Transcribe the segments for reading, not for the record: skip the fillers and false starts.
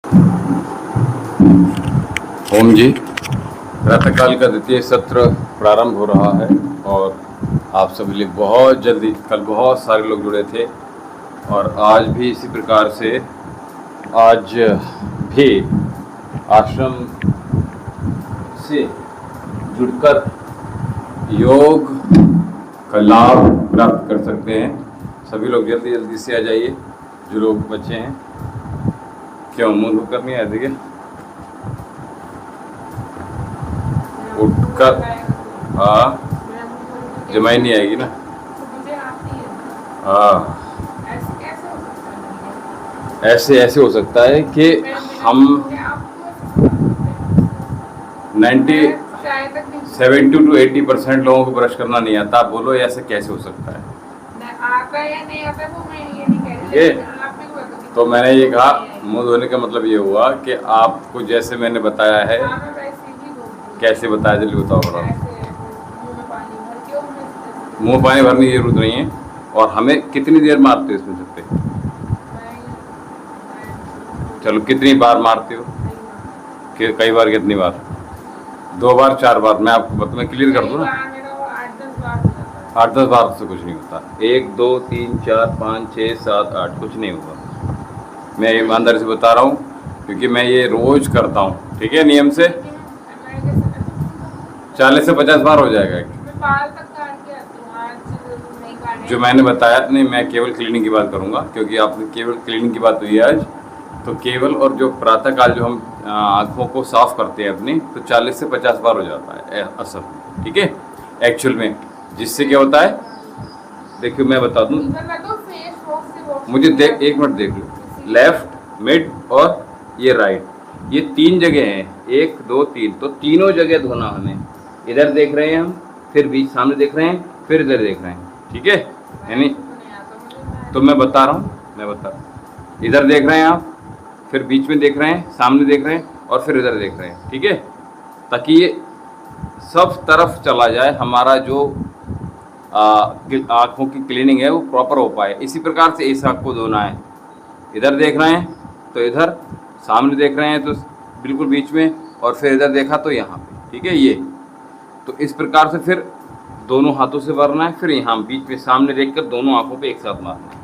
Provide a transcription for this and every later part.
ओम जी, प्रातःकाल का द्वितीय सत्र प्रारंभ हो रहा है और आप सभी लोग बहुत जल्दी, कल बहुत सारे लोग जुड़े थे और आज भी इसी प्रकार से आज भी आश्रम से जुड़कर योग का लाभ प्राप्त कर सकते हैं। सभी लोग जल्दी जल्दी से आ जाइए, जो लोग बच्चे हैं। क्यों मुँह धोकर नहीं आए थे क्या? उठकर हाँ, जमाई नहीं आएगी ना। हाँ, ऐसे ऐसे हो सकता है कि हम 70 to 80% लोगों को ब्रश करना नहीं आता। आप बोलो ऐसे कैसे हो सकता है? आता या नहीं आता वो मैं ये नहीं कह रही। तो मैंने ये कहा, मुंह धोने का मतलब ये हुआ कि आपको जैसे मैंने बताया है। कैसे बताया, जल्दी बताओ बड़ा। मुंह पानी भरने की जरूरत नहीं है। और हमें कितनी देर मारते हो इसमें सकते? चलो, कितनी बार मारते हो? कि कई बार, कितनी बार? 2 बार 4 बार? मैं आपको मैं क्लियर कर दूँ ना। 8-10 बार से कुछ नहीं होता। 1 2 3 4 5 6 7 8 कुछ नहीं होगा। मैं ईमानदारी से बता रहा हूँ, क्योंकि मैं ये रोज करता हूँ। ठीक है, नियम से 40 से 50 बार हो जाएगा। जो मैंने बताया नहीं, मैं केवल क्लीनिंग की बात करूँगा, क्योंकि आपने केवल क्लीनिंग की बात हुई है आज। तो केवल और जो प्रातःकाल जो हम आँखों को साफ करते हैं अपनी, तो 40 से 50 बार हो जाता है असल। ठीक है, एक्चुअल में जिससे क्या होता है, देखिए मैं बता दूँ। मुझे देख, 1 मिनट देख लो। लेफ्ट, मिड और ये राइट, ये 3 जगह हैं। 1 2 3, तो तीनों जगह धोना हमें। इधर देख रहे हैं हम, फिर बीच सामने देख रहे हैं, फिर इधर देख रहे हैं। ठीक है, यानी तो मैं बता रहा हूँ, इधर देख रहे हैं आप, फिर बीच में देख रहे हैं, सामने देख रहे हैं और फिर इधर देख रहे हैं। ठीक है, ताकि ये सब तरफ चला जाए, हमारा जो आँखों की क्लीनिंग है वो प्रॉपर हो पाए। इसी प्रकार से इस आँख को धोना है। इधर देख रहे हैं तो इधर, सामने देख रहे हैं तो बिल्कुल बीच में, और फिर इधर देखा तो यहाँ पे। ठीक है, ये तो इस प्रकार से फिर दोनों हाथों से भरना है, फिर यहाँ बीच में सामने देखकर दोनों आँखों पे एक साथ मारना है।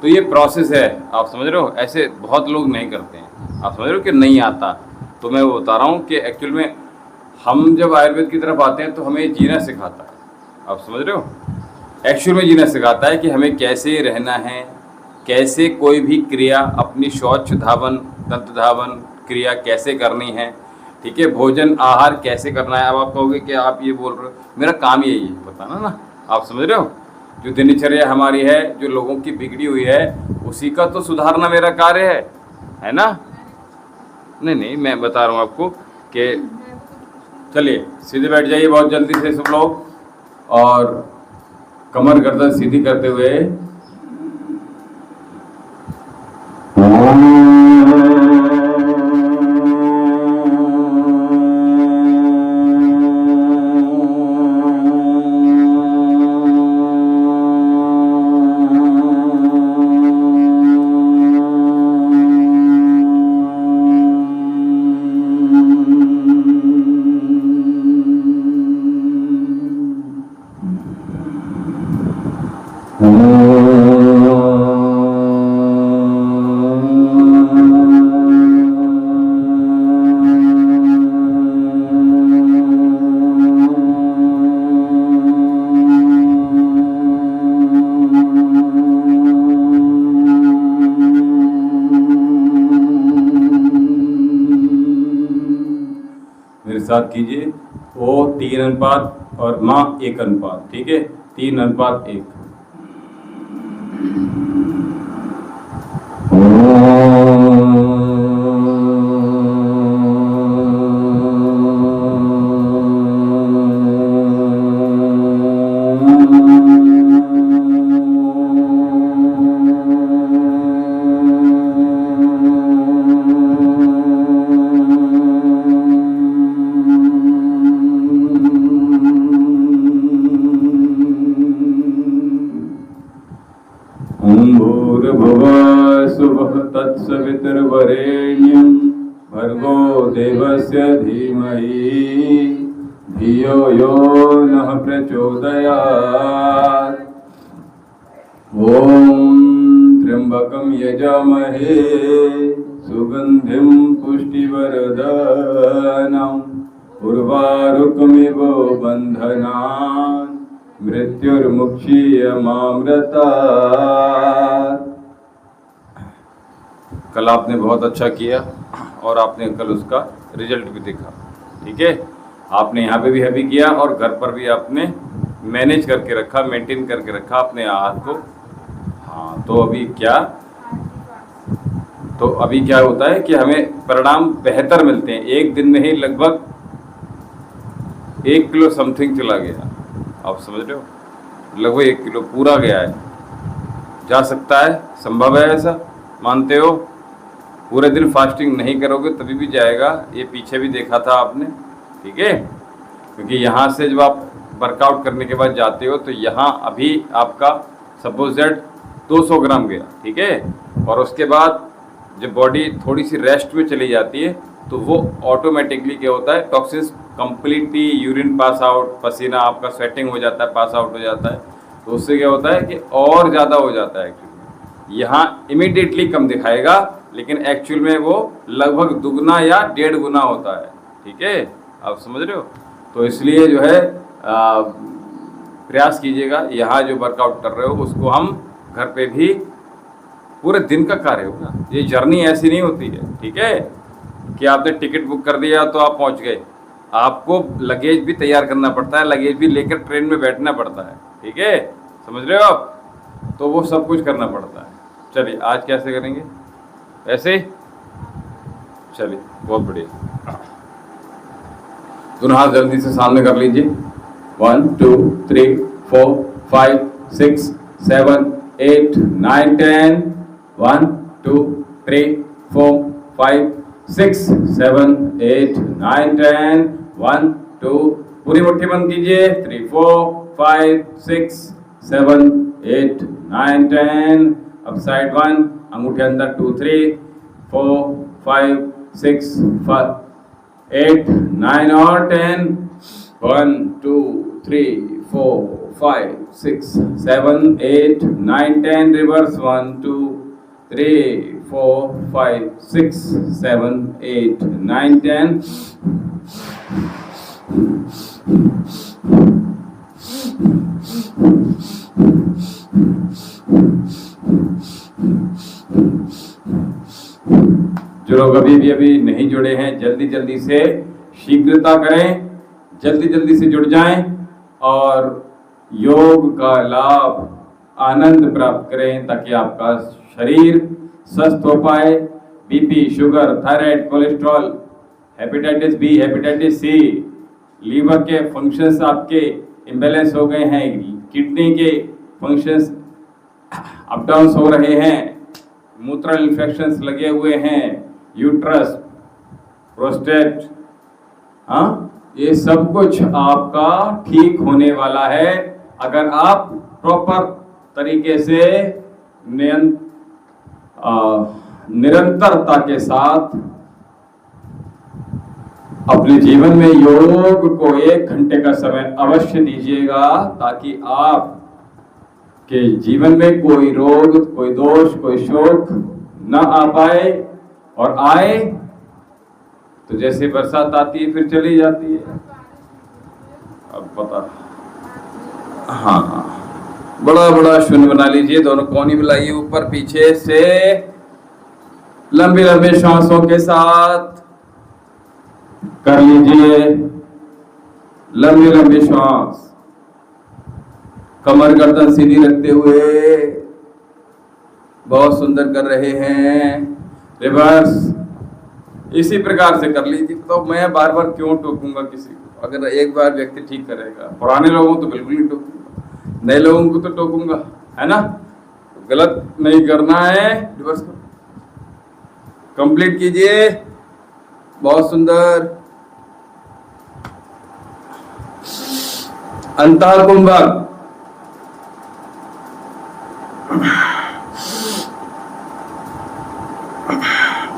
तो ये प्रोसेस है, आप समझ रहे हो। ऐसे बहुत लोग नहीं करते हैं, आप समझ रहे हो कि नहीं आता। तो मैं वो बता रहा हूँ कि एक्चुअल में हम जब आयुर्वेद की तरफ आते हैं तो हमें जीना सिखाता है, आप समझ रहे हो। एक्चुअल में जीना सिखाता है कि हमें कैसे रहना है, कैसे कोई भी क्रिया, अपनी शौच धावन, दंत धावन क्रिया कैसे करनी है। ठीक है, भोजन आहार कैसे करना है। अब आप कहोगे कि आप ये बोल रहे हो, मेरा काम यही है बताना ना, आप समझ रहे हो। जो दिनचर्या हमारी है, जो लोगों की बिगड़ी हुई है, उसी का तो सुधारना मेरा कार्य है ना। नहीं नहीं, मैं बता रहा हूँ आपको कि चलिए सीधे बैठ जाइए बहुत जल्दी से सब लोग, और कमर गर्दन सीधी करते हुए मेरे साथ कीजिए। ओ 3 अनुपात और माँ 1 अनुपात। ठीक है, 3 अनुपात 1। देवस्य धीमहि धियो यो नः प्रचोदयात्। ॐ त्र्यंबकं यजामहे सुगंधिं पुष्टिवर्धनम् उर्वारुकमिव बन्धनान् मृत्युर्मुक्षीयमामृतात्। कल आपने बहुत अच्छा किया और आपने कल उसका रिजल्ट भी देखा, ठीक है। आपने यहाँ पे भी हैवी किया और घर पर भी आपने मैनेज करके रखा, मेंटेन करके रखा अपने हाथ को। हाँ, तो अभी क्या होता है कि हमें परिणाम बेहतर मिलते हैं। एक दिन में ही लगभग 1 किलो समथिंग चला गया, आप समझ रहे हो, लगभग 1 किलो पूरा गया है। जा सकता है, संभव है, ऐसा मानते हो? पूरे दिन फास्टिंग नहीं करोगे तभी भी जाएगा, ये पीछे भी देखा था आपने, ठीक है। क्योंकि यहाँ से जब आप वर्कआउट करने के बाद जाते हो तो यहाँ अभी आपका सपोज दैट 200 ग्राम गया, ठीक है। और उसके बाद जब बॉडी थोड़ी सी रेस्ट में चली जाती है तो वो ऑटोमेटिकली क्या होता है, toxins completely urine pass out, पसीना आपका स्वेटिंग हो जाता है, पास आउट हो जाता है। तो उससे क्या होता है कि और ज़्यादा हो जाता है। एक्चुअली यहाँ इमीडिएटली कम दिखाएगा लेकिन एक्चुअल में वो लगभग दुगना या 1.5 गुना होता है, ठीक है, आप समझ रहे हो। तो इसलिए जो है प्रयास कीजिएगा, यहाँ जो वर्कआउट कर रहे हो उसको हम घर पे भी पूरे दिन का कार्य होगा। ये जर्नी ऐसी नहीं होती है, ठीक है, कि आपने टिकट बुक कर दिया तो आप पहुँच गए। आपको लगेज भी तैयार करना पड़ता है, लगेज भी लेकर ट्रेन में बैठना पड़ता है, ठीक है, समझ रहे हो आप। तो वो सब कुछ करना पड़ता है। चलिए आज कैसे करेंगे, ऐसे, चलिए बहुत बढ़िया। दोनों हाथ जल्दी से सामने कर लीजिए। 1 2 3 4 5 6 7 8 9 10 1 2 3 4 5 6 7 8 9 10 1 2 पूरी मुट्ठी बंद कीजिए। 3 4 5 6 7 8 9 10 अब साइड 1 अंगूठे अंदर 2 3 4 5 6 8 9 और 10 1 2 3 4 5 6 7 8 9 10 रिवर्स 1 2 3 4 5 6 7 8 9 10 जो लोग अभी नहीं जुड़े हैं जल्दी जल्दी से शीघ्रता करें, जल्दी जल्दी से जुड़ जाएं और योग का लाभ आनंद प्राप्त करें ताकि आपका शरीर स्वस्थ हो पाए। BP, sugar, thyroid, cholesterol, hepatitis B, hepatitis C, liver के फंक्शंस आपके इम्बैलेंस हो गए हैं, किडनी के फंक्शंस अप डाउन हो रहे हैं, मूत्रल इन्फेक्शंस लगे हुए हैं, यूट्रस, प्रोस्टेट, हाँ, ये सब कुछ आपका ठीक होने वाला है अगर आप प्रॉपर तरीके से निरंतरता के साथ अपने जीवन में योग को 1 घंटे का समय अवश्य दीजिएगा ताकि आप के जीवन में कोई रोग, कोई दोष, कोई शोक न आ पाए, और आए तो जैसे बरसात आती है फिर चली जाती है। अब पता, हाँ, बड़ा बड़ा शून्य बना लीजिए, दोनों कोहनी मिलाइए ऊपर पीछे से, लंबे लंबे श्वासों के साथ कर लीजिए लंबे लंबे श्वास, कमर गर्दन सीधी रखते हुए, बहुत सुंदर कर रहे हैं। रिवर्स इसी प्रकार से कर लीजिए। तो मैं बार बार क्यों टोकूंगा किसी को, अगर एक बार व्यक्ति ठीक करेगा। पुराने लोगों को तो बिल्कुल नहीं टोकूंगा, नए लोगों को तो टोकूंगा, है ना। तो गलत नहीं करना है, रिवर्स कंप्लीट कीजिए, बहुत सुंदर। अंतः कुंभक,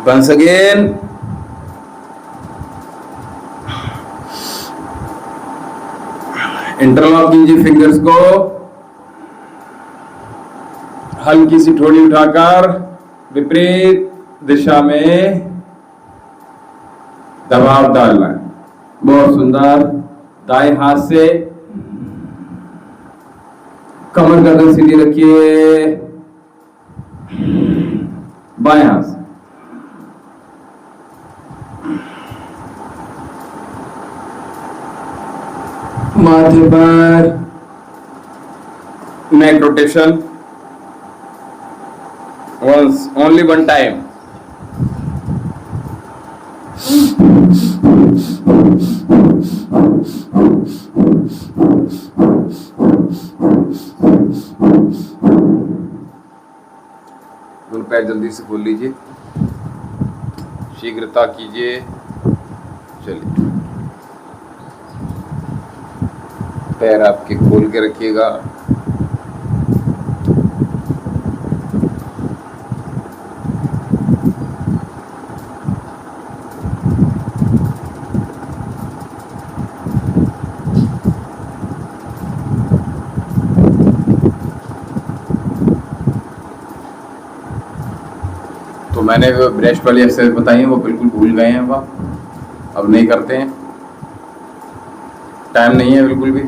once again इंटरलॉक कीजिए फिंगर्स को, हल्की सी ठोड़ी उठाकर विपरीत दिशा में दबाव डालना है। बहुत सुंदर। दाएं हाथ से कमर गर्दन सीधी रखिए, बाएं हाथ से माथे पर neck rotation, once only one time। दोनों पैर जल्दी से खोल लीजिए, शीघ्रता कीजिए। चलिए, पैर आपके खोल के रखिएगा। तो मैंने वो ब्रेस्ट वाली एक्सरसाइज बताई है, वो बिल्कुल भूल गए हैं, वो अब नहीं करते हैं, टाइम नहीं है बिल्कुल भी।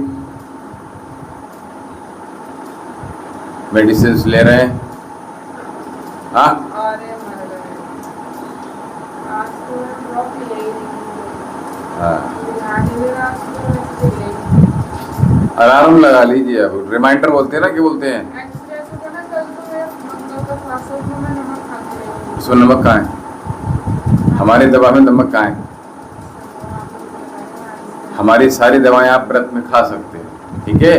मेडिसिन ले रहे हैं। हाँ, अलार्म लगा लीजिए। अब रिमाइंडर बोलते हैं ना, क्या बोलते हैं? उसमें नमक कहाँ है? हमारी दवा में नमक कहाँ है? हमारी सारी दवाएं आप व्रत में खा सकते हैं, ठीक है,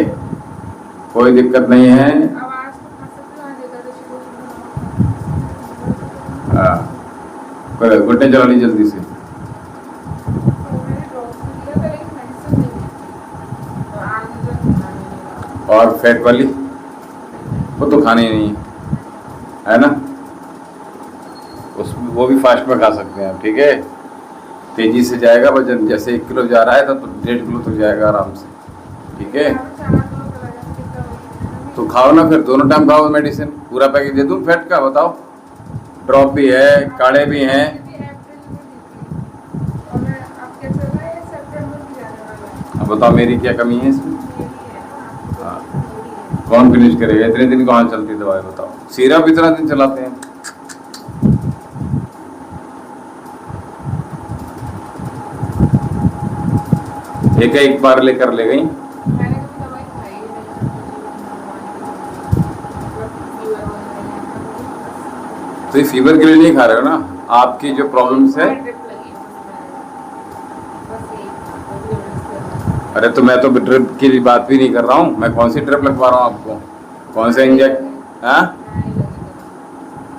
कोई दिक्कत नहीं है। हाँ, घुटने चला ली जल्दी से। और फैट वाली वो तो खानी नहीं है ना, उसमें वो भी फास्ट में खा सकते हैं, ठीक है। तेजी से जाएगा वजन, जैसे 1 किलो जा रहा है तो 1.5 किलो तक जाएगा आराम से, ठीक है। तो खाओ ना, फिर दोनों टाइम खाओ मेडिसिन। पूरा पैकेज दे दूं फैट का? बताओ, ड्रॉप भी है, काढ़े भी हैं। अब बताओ मेरी क्या कमी है इसमें? हाँ, कौन फिनिश करेगा? इतने दिन कहाँ चलती दवाई? बताओ, सिरप इतना दिन चलाते हैं। एक बार लेकर ले गई। तो ये फीवर के लिए नहीं खा रहे हो ना, आपकी जो प्रॉब्लम्स है। अरे तो मैं तो ड्रिप की बात भी नहीं कर रहा हूँ, मैं कौन सी ड्रिप लगवा रहा हूँ आपको? कौन सा इंजेक्ट?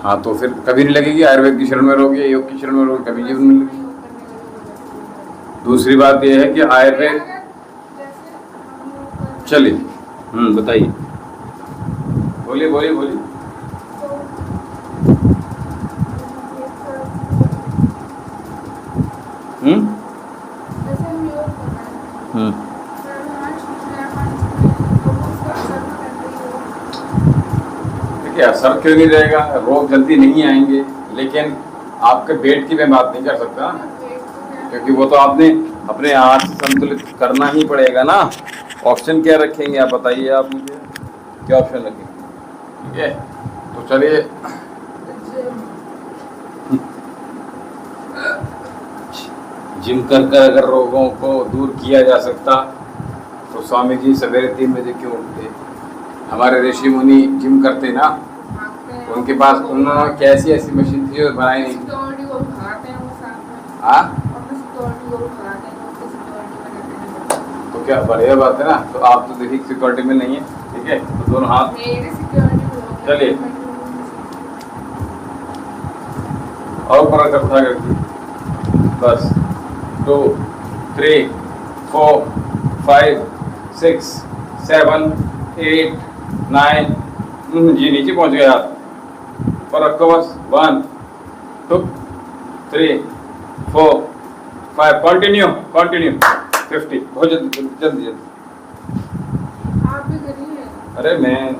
हाँ, तो फिर कभी नहीं लगेगी। आयुर्वेद की शरण में रहोगे, योग की शरण में रहोगे, कभी जीवन में लगेगी। दूसरी बात यह है कि आयुर्वेद, चलिए बताइए, बोलिए बोलिए बोलिए। देखिए, असर क्यों नहीं रहेगा? रोग जल्दी नहीं आएंगे, लेकिन आपके वेट की मैं बात नहीं कर सकता, क्योंकि वो तो आपने अपने हाथ से संतुलित करना ही पड़ेगा ना। ऑप्शन क्या रखेंगे आप बताइए, आप मुझे क्या ऑप्शन रखेंगे? ठीक है, तो चलिए, जिम कर कर अगर रोगों को दूर किया जा सकता तो स्वामी जी सवेरे 3 बजे क्यों उठते? हमारे ऋषि मुनि जिम करते ना, उनके पास उन्होंने कैसी ऐसी मशीन थी जो बनाई नहीं। हाँ, तो क्या बढ़िया बात है ना। तो आप तो देखिए सिक्योरिटी में नहीं है, ठीक है, तो दोनों हाथ, चलिए और पर उठा कर बस 2 3 4 5 6 7 8 9 जी नीचे पहुंच गए हाथ पर रखो बस। 1 2 3 4 5 कंटिन्यू 50। बहुत जल्दी जल्दी जल्दी। अरे मैं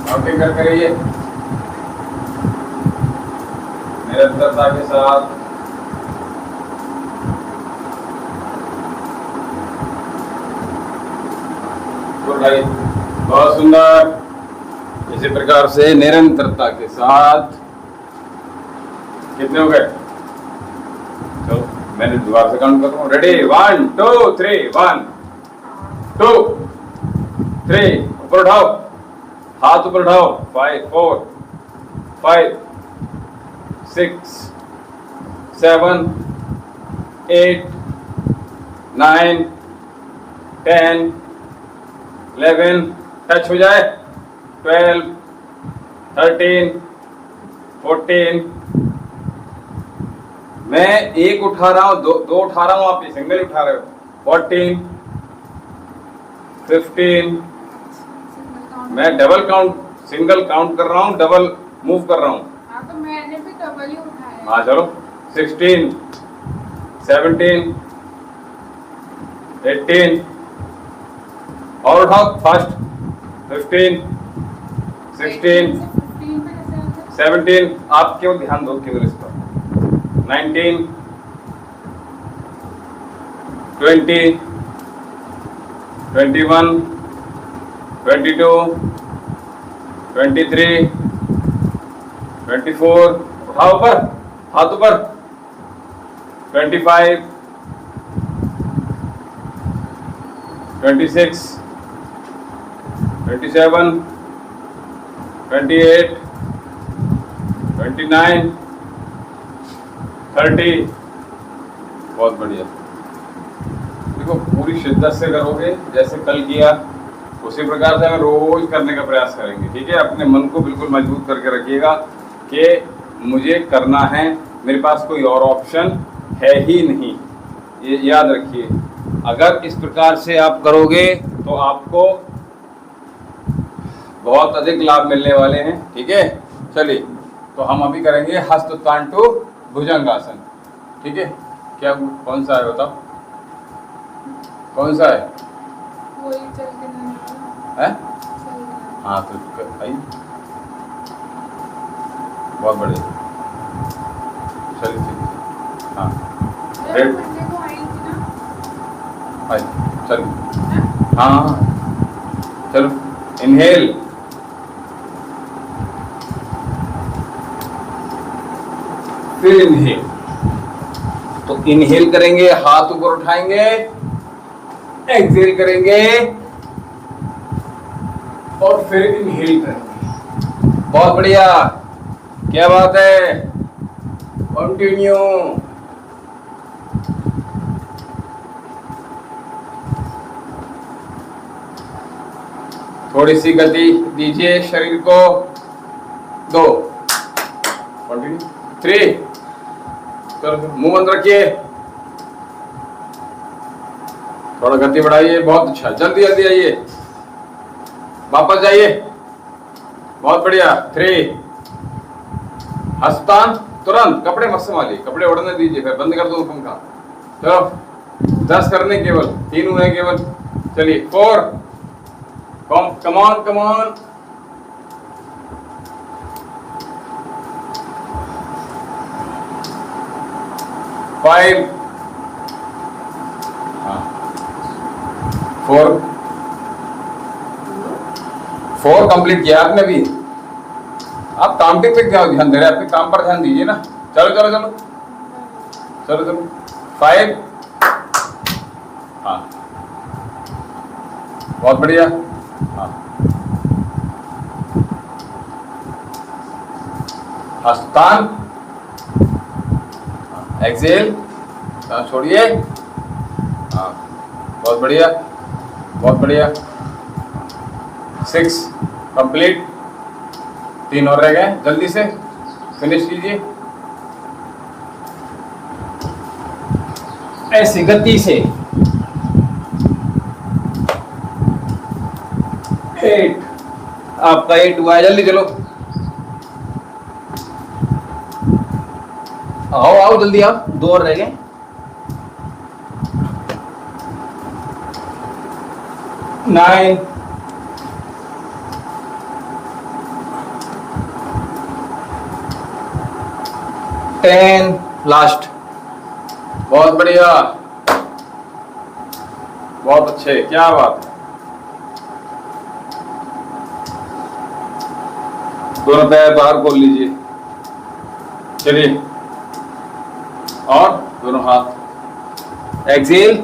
काउंटिंग करके रहिए निरंतरता के साथ। गुड भाई, बहुत सुंदर। इसी प्रकार से निरंतरता के साथ कितने हो गए? चलो मैंने दोबारा से काउंट कर रहा हूँ। रेडी, 1 2 3, 1 2 3, ऊपर उठाओ, हाथ ऊपर उठाओ, 5 4 5 6 7 8 9 10 11, टच हो जाए, 12 13 14। मैं एक उठा रहा हूँ, दो उठा रहा हूँ, आप ये सिंगल उठा रहे हो। 14 15, मैं डबल काउंट, सिंगल काउंट कर रहा हूँ, डबल मूव कर रहा हूँ। हाँ तो मैंने भी डबल ही उठाया। हाँ चलो, 16 17 18 और उठाओ फास्ट, 15 16 17, आप केवल ध्यान दो केवल इस पर, 19 20 21 22 23 24, उठाओ ऊपर, हाथ ऊपर, 25 26 27 28 29 30। बहुत बढ़िया। देखो पूरी शिद्दत से करोगे, जैसे कल किया उसी प्रकार से हमें रोज करने का प्रयास करेंगे, ठीक है। अपने मन को बिल्कुल मजबूत करके रखिएगा कि मुझे करना है, मेरे पास कोई और ऑप्शन है ही नहीं, ये याद रखिए। अगर इस प्रकार से आप करोगे तो आपको बहुत अधिक लाभ मिलने वाले हैं, ठीक है। चलिए, तो हम अभी करेंगे हस्तोत्तांटु भुजंगासन, ठीक है। क्या कौन सा है बताओ, कौन सा है? वही चल के नहीं है? चल के। हाँ तो भाई बहुत बढ़िया, चलिए ठीक है। हाँ रेड, मंडे को आई थी ना। भाई चलो, हाँ चलो, इनहेल, फिर इनहेल। तो इनहेल करेंगे, हाथ ऊपर उठाएंगे, एक्सहेल करेंगे और फिर इनहेल करेंगे। बहुत बढ़िया, क्या बात है, कंटिन्यू। थोड़ी सी गति दीजिए शरीर को, 2 कंटिन्यू, 3, चलो मुंह बंद रखिए, थोड़ा गति बढ़ाइए, बहुत अच्छा, जल्दी जल्दी आइए, वापस जाइए, बहुत बढ़िया, 3, हस्तान तुरंत, कपड़े मत संभालिए, कपड़े उड़ने दीजिए, फिर बंद कर दो पंखा। चलो 10 करने केवल, 3 हुए केवल, चलिए 4, come on come on, 5, 4 complete किया आपने भी। आप काउंटिंग पे क्या ध्यान दे रहे हैं, अपने काम पर ध्यान दीजिए ना। चलो चलो चलो चलो चलो, 5, हाँ बहुत बढ़िया, हाँ हस्तान, एक्सेल, छोड़िए, हाँ बहुत बढ़िया बहुत बढ़िया, 6 कंप्लीट, 3 और रह गए, जल्दी से फिनिश कीजिए, ऐसी गति से। 8, आपका 8 हुआ है, जल्दी चलो, आओ आओ जल्दी आओ, 2 और रह गए, 9, 10, लास्ट। बहुत बढ़िया, बहुत अच्छे, क्या बात है। दोनों पैर बाहर खोल लीजिए, चलिए, और दोनों हाथ, एक्सेल,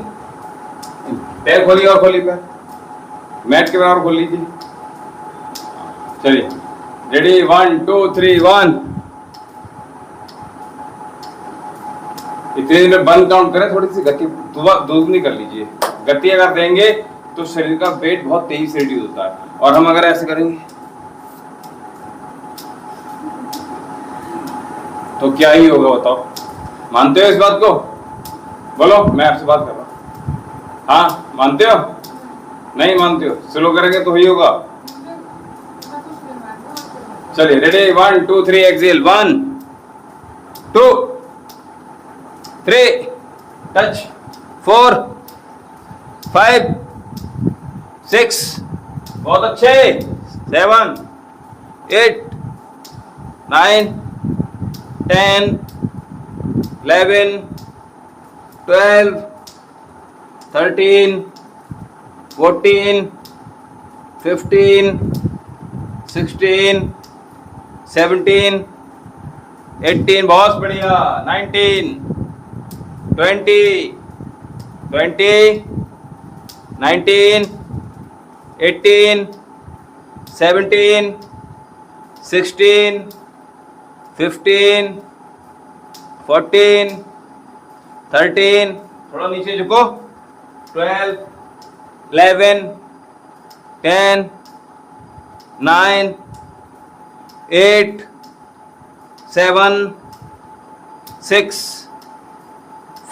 पैर खोलिए और खोलिए पैर, मैट के बराबर खोल लीजिए। चलिए, रेडी, 1 2 3 1। इतने देर में बंद काउंट करें, थोड़ी सी गति दोगुनी कर लीजिए। गति अगर देंगे तो शरीर का वेट बहुत तेजी से रिड्यूस होता है, और हम अगर ऐसे करेंगे तो क्या ही होगा बताओ। मानते हो इस बात को? बोलो, मैं आपसे बात कर रहा हूं। हाँ, मानते हो? नहीं मानते हो? स्लो करेंगे तो ही होगा। चलिए, रेडी, 1 2 3 एक्सेल, 1 2 3 टच, 4 5 6, बहुत अच्छे, 7 8 9 10 11 12 13 14 15 16 17 18, बहुत बढ़िया, 19 20 20 19 18 17 16 15 14 13, थोड़ा नीचे झुको, 12 11 10 9 8 7 6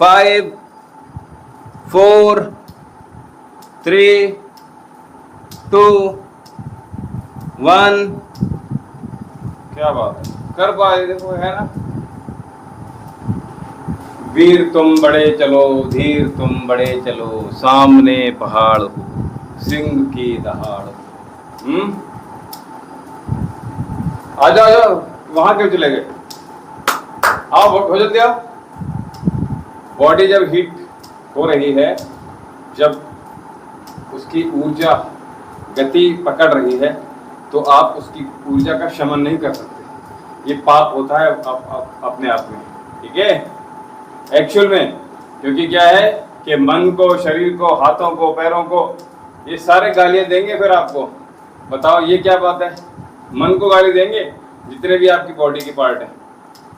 5 4 3 2 1। क्या बात है, कर पाए, देखो, है ना। वीर तुम बड़े चलो, धीर तुम बड़े चलो, सामने पहाड़ हो, सिंह की दहाड़ हो। आ जाओ, वहां क्यों चले गए? आओ, हो जाते आओ। बॉडी जब हीट हो रही है, जब उसकी ऊर्जा गति पकड़ रही है, तो आप उसकी ऊर्जा का शमन नहीं कर सकते। ये पाप होता है अपने आप में, ठीक है, एक्चुअल में। क्योंकि क्या है कि मन को, शरीर को, हाथों को, पैरों को, ये सारे गालियां देंगे फिर आपको। बताओ, ये क्या बात है? मन को गाली देंगे, जितने भी आपकी बॉडी के पार्ट हैं।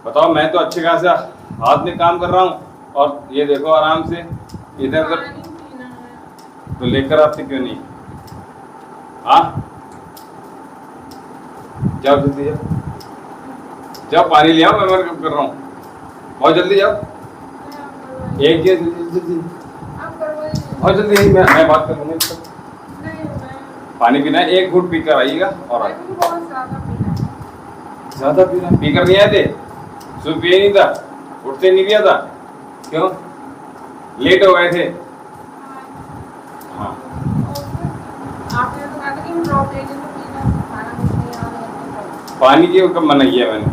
बताओ, मैं तो अच्छे खासा हाथ में काम कर रहा हूँ, और ये देखो आराम से इधर उधर, तो लेकर आते क्यों नहीं? हाँ, जाओ जल्दी जाओ, जाओ पानी ले आओ, मैं मर कर रहा हूँ, बहुत जल्दी जाओ। एक जल्दी, बहुत जल्दी, मैं बात कर लूँगा इसको। पानी पीना है, 1 घूंट पीकर आइएगा और ज्यादा पीना, पीकर नहीं आए थे, सुबह पिए नहीं था, उठते नहीं पिया था, क्यों? लेट हो गए थे। हाँ, आपने तो कहा था कि ड्रॉप लेके तो पीना, खाना कुछ नहीं आ रहा है। पानी की कब मना किया मैंने?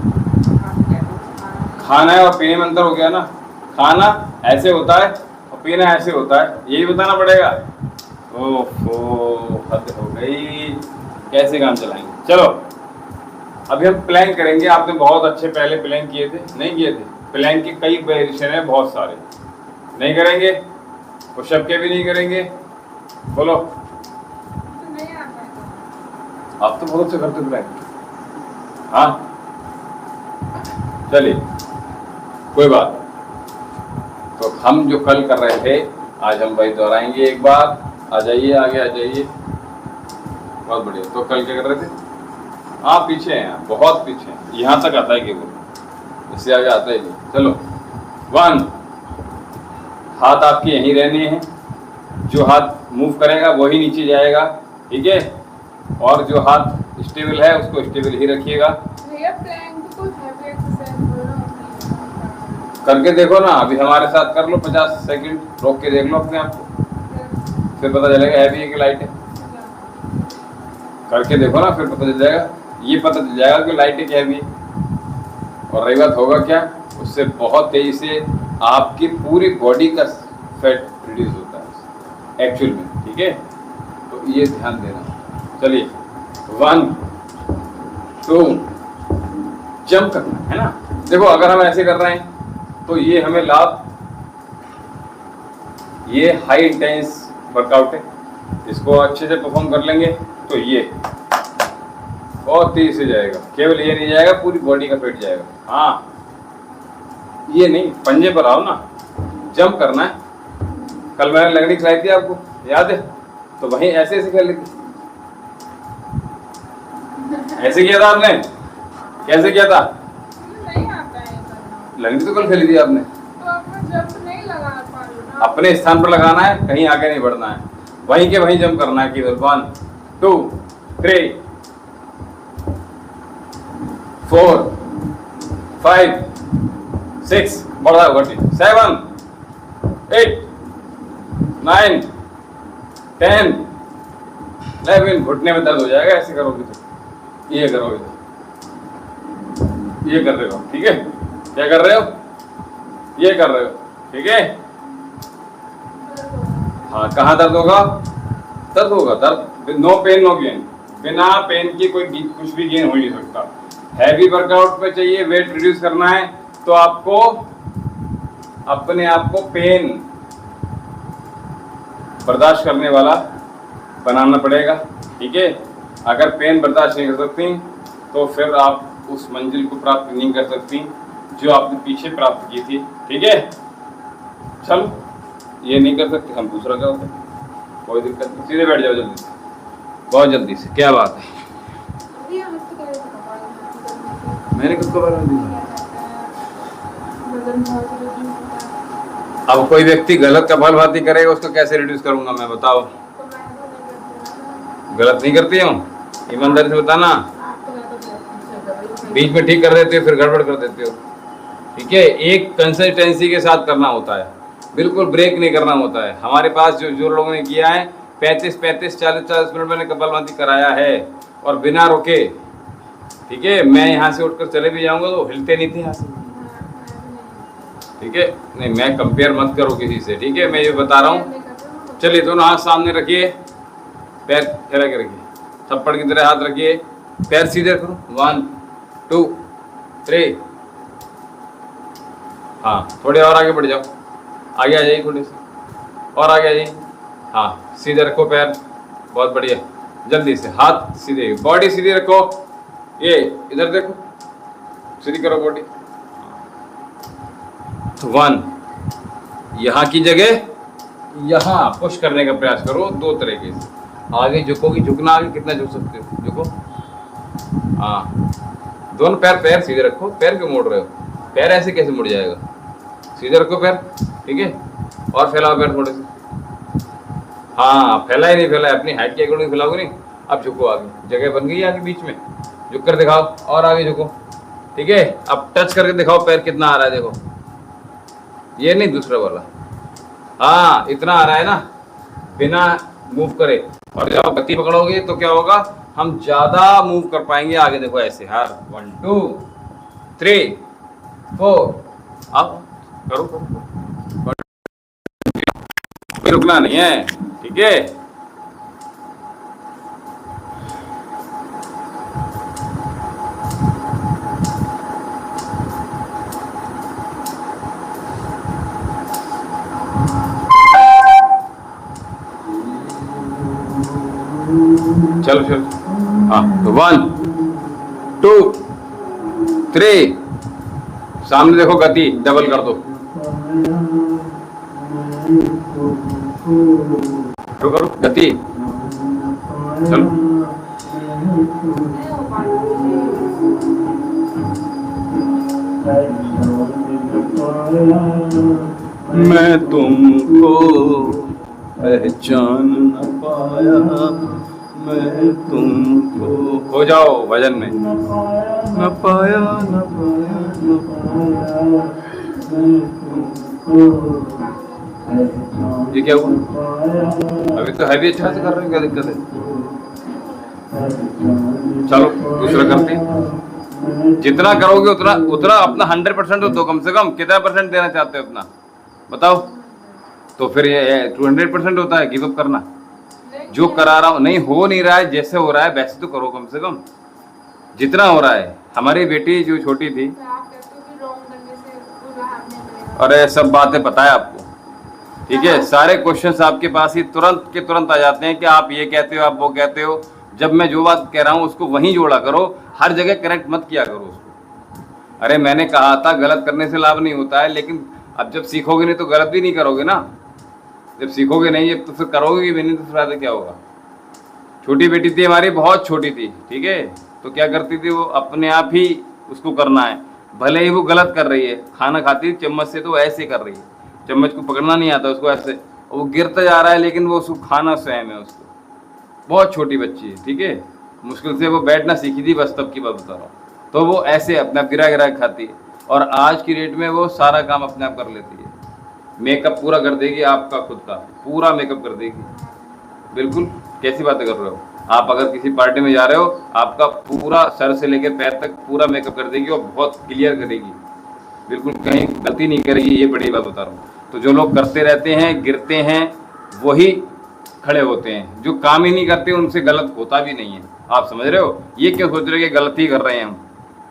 खाना है और पीने में अंतर हो गया ना। खाना ऐसे होता है और पीना ऐसे होता है, यही बताना पड़ेगा। ओहो, हद हो गई, कैसे काम चलाएंगे? चलो, अभी हम प्लैंक करेंगे। आपने बहुत अच्छे पहले प्लैंक किए थे, नहीं किए थे? प्लैंक के कई वेरिएशन है, बहुत सारे। नहीं करेंगे? पुशअप के भी नहीं करेंगे? बोलो, नहीं आता है। आप तो बहुत अच्छे करते प्लैंक। हाँ, चलिए, कोई बात। तो हम जो कल कर रहे थे, आज हम वही दोहराएंगे एक बार। आ जाइए, आगे आ जाइए, बहुत बढ़िया। तो कल क्या कर रहे थे? हाँ, पीछे हैं, बहुत पीछे हैं, यहाँ तक आता है केवल, इससे आगे आता ही नहीं। चलो, 1, हाथ आपके यहीं रहने हैं, जो हाथ मूव करेगा वही नीचे जाएगा, ठीक है। और जो हाथ स्टेबल है उसको स्टेबल ही रखिएगा। भैया प्लैंक तो कुछ हैवी एक्सरसाइज बोलो करके देखो ना, अभी हमारे साथ कर लो, 50 सेकंड रोक के देख लो अपने आप को, फिर पता चलेगा हैवी है कि लाइट है। करके देखो ना, फिर पता चल जाएगा। ये पता चल जाएगा कि लाइटें क्या भी। और रही बात होगा क्या, उससे बहुत तेजी से आपकी पूरी बॉडी का फैट रिड्यूस होता है एक्चुअल में, ठीक है। तो ये ध्यान देना। चलिए 1 2 जंप करना है ना। देखो अगर हम ऐसे कर रहे हैं तो ये हमें लाभ, ये हाई इंटेंस वर्कआउट है, इसको अच्छे से परफॉर्म कर लेंगे तो ये बहुत तेजी से जाएगा। केवल ये नहीं जाएगा, पूरी बॉडी का पेट जाएगा। हाँ ये नहीं, पंजे पर आओ ना, जंप करना है। कल मैंने लकड़ी खिलाई थी आपको, याद है? तो वहीं ऐसे ऐसे कर लेती, ऐसे किया था आपने? कैसे किया था? नहीं आता है करना। लकड़ी तो कल खेली थी आपने। तो आपने जंप नहीं लगा पा रहे हो ना। अपने स्थान पर लगाना है, कहीं आगे नहीं बढ़ना है, वहीं के वहीं जंप करना है केवल। 1 2 3 4 5 6 बढ़ा 7 8 9 10 11। घुटने में दर्द हो जाएगा ऐसे करोगे तो। ये करोगे तो ये कर रहे हो, ठीक है। क्या कर रहे हो? ये कर रहे हो, ठीक है। हाँ कहाँ दर्द होगा? दर्द होगा, दर्द। No pain no gain. बिना पेन की कोई कुछ भी गेन हो नहीं सकता। हैवी वर्कआउट पे चाहिए वेट रिड्यूस करना है तो आपको अपने आप को पेन बर्दाश्त करने वाला बनाना पड़ेगा, ठीक है। अगर पेन बर्दाश्त नहीं कर सकती तो फिर आप उस मंजिल को प्राप्त नहीं कर सकती जो आपने पीछे प्राप्त की थी, ठीक है। चलो ये नहीं कर सकते, हम दूसरा क्या होता है, कोई दिक्कत नहीं। सीधे बैठ जाओ जल्दी से, बहुत जल्दी से। क्या बात है? ये हम तो कह रहे थे कपाल मैंने किसको बता दी? वजन बहुत रिड्यूस होता है। अब कोई व्यक्ति गलत कपालभाति करेगा, उसको कैसे रिड्यूस करूंगा मैं, बताओ। तो मैं तो नहीं करती हूँ। गलत नहीं करती हूँ, ईमानदारी से बताना। आप तो मैं तो बीच में ठीक कर देते हो फिर गड़बड़ कर देते हो, ठीक है। एक कंसिस्टेंसी के साथ करना होता है, बिल्कुल ब्रेक नहीं करना होता है। हमारे पास जो लोगों ने किया है 35 40 मिनट मैंने कपालभाति कराया है और बिना रुके, ठीक है। मैं यहाँ से उठकर चले भी जाऊंगा तो हिलते नहीं थे यहाँ से, ठीक है। नहीं मैं कंपेयर मत करो किसी से, ठीक है। मैं ये बता रहा हूँ। चलिए दोनों हाथ सामने रखिए, पैर फैला के रखिए, थप्पड़ की तरह हाथ रखिए, पैर सीधे करो। 1 2 3। हाँ थोड़े और आगे बढ़ जाओ, आगे आ जाइए, थोड़े से और आगे आ जाइए। हाँ सीधे रखो पैर, बहुत बढ़िया। जल्दी से हाथ सीधे, बॉडी सीधी रखो। ये इधर देखो, सीधी करो बॉडी। 1 यहाँ की जगह यहाँ पुश करने का प्रयास करो 2 तरीके से। आगे झुकोगी, झुकना आगे कितना झुक सकते हो, झुको। हाँ दोनों पैर सीधे रखो। पैर क्यों मोड़ रहे हो? पैर ऐसे कैसे मुड़ जाएगा? सीधे रखो पैर, ठीक है। और फैलाओ पैर थोड़े से। हाँ फैला ही नहीं, फैला है अपनी हाइट के अकॉर्डिंग फैलाओगे नहीं। अब झुको, आगे जगह बन गई आगे बीच में, झुक कर दिखाओ और आगे झुको, ठीक है। अब टच करके दिखाओ पैर कितना आ रहा है, देखो। ये नहीं, दूसरा वाला। हाँ इतना आ रहा है ना, बिना मूव करे। और जब गति पकड़ोगे तो क्या होगा, हम ज्यादा मूव कर पाएंगे आगे। देखो ऐसे, हर 1 2 3 4। अब करो, रुकना नहीं है, ठीक है। चलो चलो। हाँ तो 1 2 3। सामने देखो, गति डबल कर दो। करो गति, चलो। मैं तुमको पहचान न पाया, मैं तुमको, हो जाओ वजन में। न पाया न पाया न पाया, मैं तुमको। ये क्या हुआ? अभी तो हैवी अच्छा से कर रहे हो, क्या दिक्कत है? चलो दूसरा करते हैं। जितना करोगे उतना उतना अपना 100% तो दो, कम से कम कितना परसेंट देना चाहते हो अपना बताओ। तो फिर ये 200% होता है गिव अप करना। जो करा रहा हूँ नहीं हो नहीं रहा है, जैसे हो रहा है वैसे तो करो कम से कम, जितना हो रहा है। हमारी बेटी जो छोटी थी, तो आप कहते हो कि रॉन्ग करने से बुरा हारने मिलेगा। अरे सब बातें पता है आपको, ठीक है। सारे क्वेश्चंस आपके पास ही तुरंत के तुरंत आ जाते हैं कि आप ये कहते हो, आप वो कहते हो। जब मैं जो बात कह रहा हूँ उसको वहीं जोड़ा करो, हर जगह कनेक्ट मत किया करो उसको। अरे मैंने कहा था गलत करने से लाभ नहीं होता है, लेकिन अब जब सीखोगे नहीं तो गलत भी नहीं करोगे ना। जब सीखोगे नहीं तो फिर करोगे भी नहीं तो फायदा क्या होगा। छोटी बेटी थी हमारी, बहुत छोटी थी, ठीक है। तो क्या करती थी वो, अपने आप ही उसको करना है, भले ही वो गलत कर रही है। खाना खाती थी चम्मच से तो ऐसे कर रही है, चम्मच को पकड़ना नहीं आता उसको, ऐसे वो गिरता जा रहा है, लेकिन वो उसको खाना स्वयं है उसको। बहुत छोटी बच्ची है, ठीक है। मुश्किल से वो बैठना सीखी थी बस, तब की बात बता रहा हूँ। तो वो ऐसे अपना गिरा गिरा खाती है, और आज की डेट में वो सारा काम अपने आप कर लेती है। मेकअप पूरा कर देगी आपका, खुद का पूरा मेकअप कर देगी, बिल्कुल। कैसी बातें कर रहे हो आप। अगर किसी पार्टी में जा रहे हो, आपका पूरा सर से लेकर पैर तक पूरा मेकअप कर देगी, और बहुत क्लियर करेगी, बिल्कुल कहीं गलती नहीं करेगी। ये बड़ी बात बता रहा हूँ। तो जो लोग करते रहते हैं, गिरते हैं, वही खड़े होते हैं। जो काम ही नहीं करते उनसे गलत होता भी नहीं है। आप समझ रहे हो। ये क्यों सोच रहे हो कि गलत ही कर रहे हैं हम।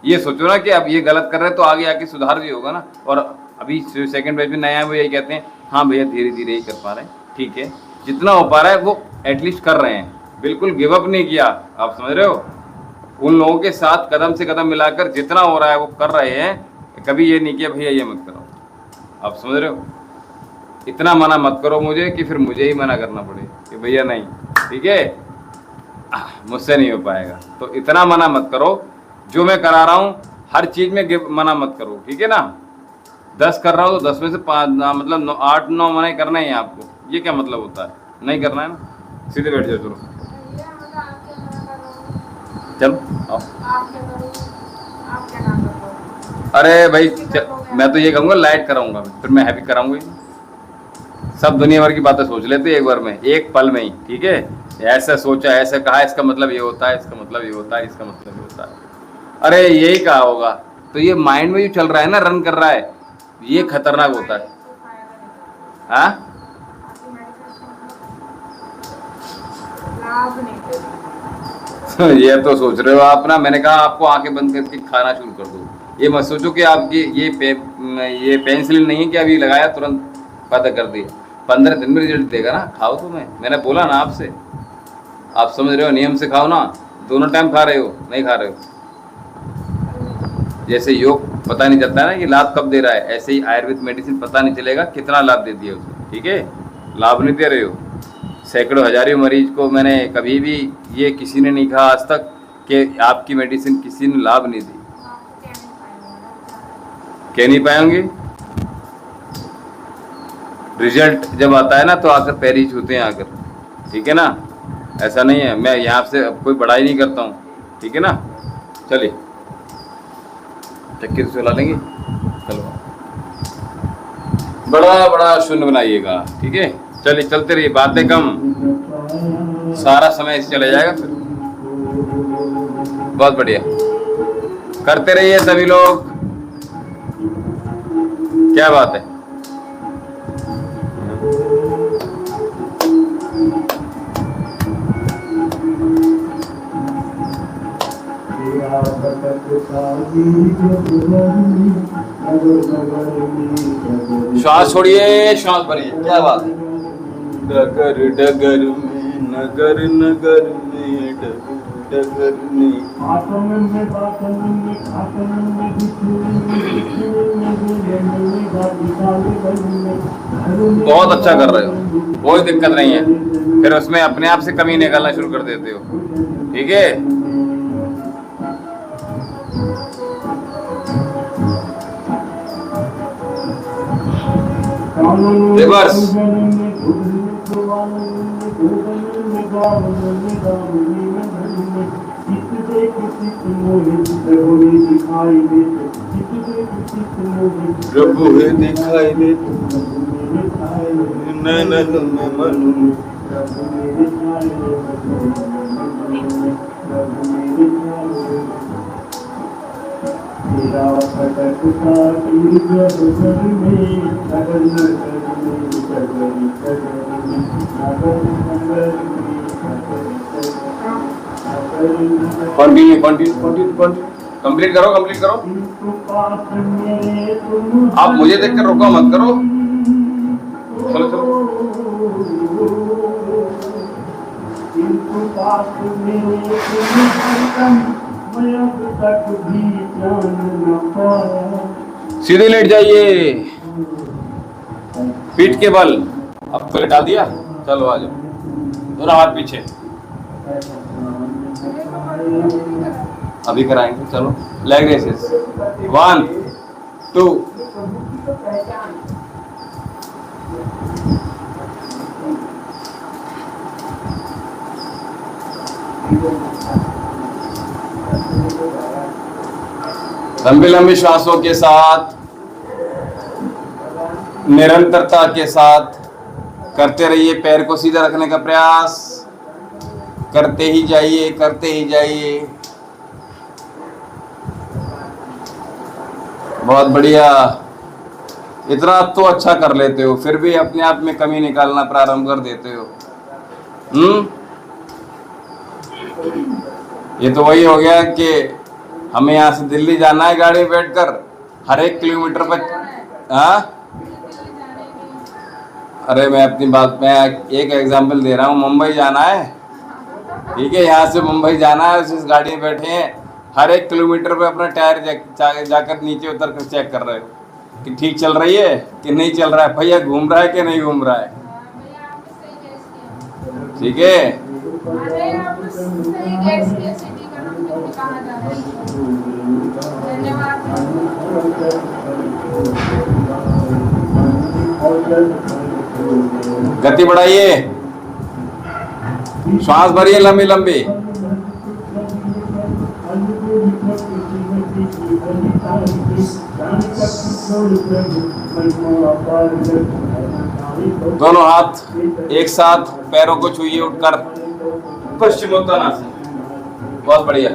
ये सोचो ना कि अब ये गलत कर रहे हैं तो आगे आके सुधार भी होगा ना। और अभी सेकंड बैच में नया है वो यही कहते हैं, हाँ भैया धीरे धीरे ही कर पा रहे हैं, ठीक है। जितना हो पा रहा है वो एटलीस्ट कर रहे हैं, बिल्कुल गिव अप नहीं किया। आप समझ रहे हो। उन लोगों के साथ कदम से कदम मिलाकर जितना हो रहा है वो कर रहे हैं। कभी ये नहीं किया भैया ये मत करो। आप समझ रहे हो। इतना मना मत करो मुझे कि फिर मुझे ही मना करना पड़े कि भैया नहीं, ठीक है, मुझसे नहीं हो पाएगा। तो इतना मना मत करो। जो मैं करा रहा हूँ हर चीज़ में मना मत करो, ठीक है ना। 10 कर रहा हूँ तो 10 में से 5 मतलब 8-9 मना करना ही है आपको। ये क्या मतलब होता है, नहीं करना है ना। सीधे बैठ जाओ, चलो भैया मतलब आप क्या मना कर रहे हो? चलो आओ। आप क्या करो, आप क्या ना करो। अरे भाई मैं तो ये कहूँगा लाइट कराऊंगा, फिर मैं हैवी कराऊंगा ही। सब दुनिया भर की बातें सोच लेते एक बार में, एक पल में ही, ठीक है। ऐसा सोचा, ऐसा कहा, इसका मतलब ये होता है, इसका मतलब ये होता है, इसका मतलब ये होता है। अरे यही कहा होगा। तो ये माइंड में जो चल रहा है ना, रन कर रहा है, ये खतरनाक होता है। हाँ लाभ नहीं देगा। ये तो सोच रहे हो आप ना। मैंने कहा आपको आंखें बंद करके खाना शुरू कर दो। ये मत सोचो कि आपकी ये पेंसिल नहीं है कि अभी लगाया तुरंत पता कर दिया। 15 दिन में रिजल्ट देगा ना। खाओ तो मैंने बोला ना आपसे, आप समझ रहे हो। नियम से खाओ ना। दोनों टाइम खा रहे हो, नहीं खा रहे हो। जैसे योग पता नहीं चलता है ना कि लाभ कब दे रहा है, ऐसे ही आयुर्वेद मेडिसिन पता नहीं चलेगा कितना लाभ दे दिया उसने, ठीक है। लाभ नहीं दे रहे हो। सैकड़ों हजारों मरीज को मैंने कभी भी ये किसी ने नहीं कहा आज तक कि आपकी मेडिसिन किसी ने लाभ नहीं दी। कह नहीं पाएंगे। रिजल्ट जब आता है ना तो आकर पैर ही छूते हैं आकर, ठीक है ना। ऐसा नहीं है, मैं यहाँ से कोई बड़ाई नहीं करता हूँ, ठीक है ना। चलिए चक्की से चला लेंगे। चलो बड़ा बड़ा शून्य बनाइएगा, ठीक है। चलिए चलते रहिए, बातें कम, सारा समय इसे चले जाएगा फिर। बहुत बढ़िया, करते रहिए सभी लोग। क्या बात है। श्वास छोड़िए, श्वास भरिए। क्या बात है। डगर डगर में, नगर नगर में, डगर डगर में। बहुत अच्छा कर रहे हो, कोई दिक्कत नहीं है। फिर उसमें अपने आप से कमी निकालना शुरू कर देते हो, ठीक है। रिवर्स। प्रभु दिखाई दे नैनन में मन। तेरा फटकता गिरधर में नगर नगर में सगरी सगरी में नगर नगर में continue continue continue continue complete करो कंप्लीट करो। आप मुझे देखकर रुको मत करो। चलो चलो सीधे लेट जाइए पीठ के बल। अब तो लेटा दिया, चलो आ जाओ दोनों हाथ पीछे। अभी कराएंगे, चलो लेग रेसेस 1 2 लंबी लंबी श्वासों के साथ निरंतरता के साथ करते रहिए। पैर को सीधा रखने का प्रयास करते ही जाइए, करते ही जाइए। बहुत बढ़िया। इतना तो अच्छा कर लेते हो, फिर भी अपने आप में कमी निकालना प्रारंभ कर देते हो। ये तो वही हो गया कि हमें यहाँ से दिल्ली जाना है गाड़ी में बैठकर, हर एक किलोमीटर पर। हाँ, अरे मैं अपनी बात में एक एग्जांपल दे रहा हूँ। मुंबई जाना है, ठीक है, यहाँ से मुंबई जाना है, उस गाड़ी में बैठे हैं, हर एक किलोमीटर पे अपना टायर जाकर नीचे उतर कर चेक कर रहे हो कि ठीक चल रही है कि नहीं चल रहा है, भैया घूम रहा है कि नहीं घूम रहा है। ठीक है, गति बढ़ाइए, श्वास भरिए लंबी लंबी। दोनों हाथ एक साथ पैरों को छूइए उठकर पश्चिमोत्तानासन। बहुत बढ़िया,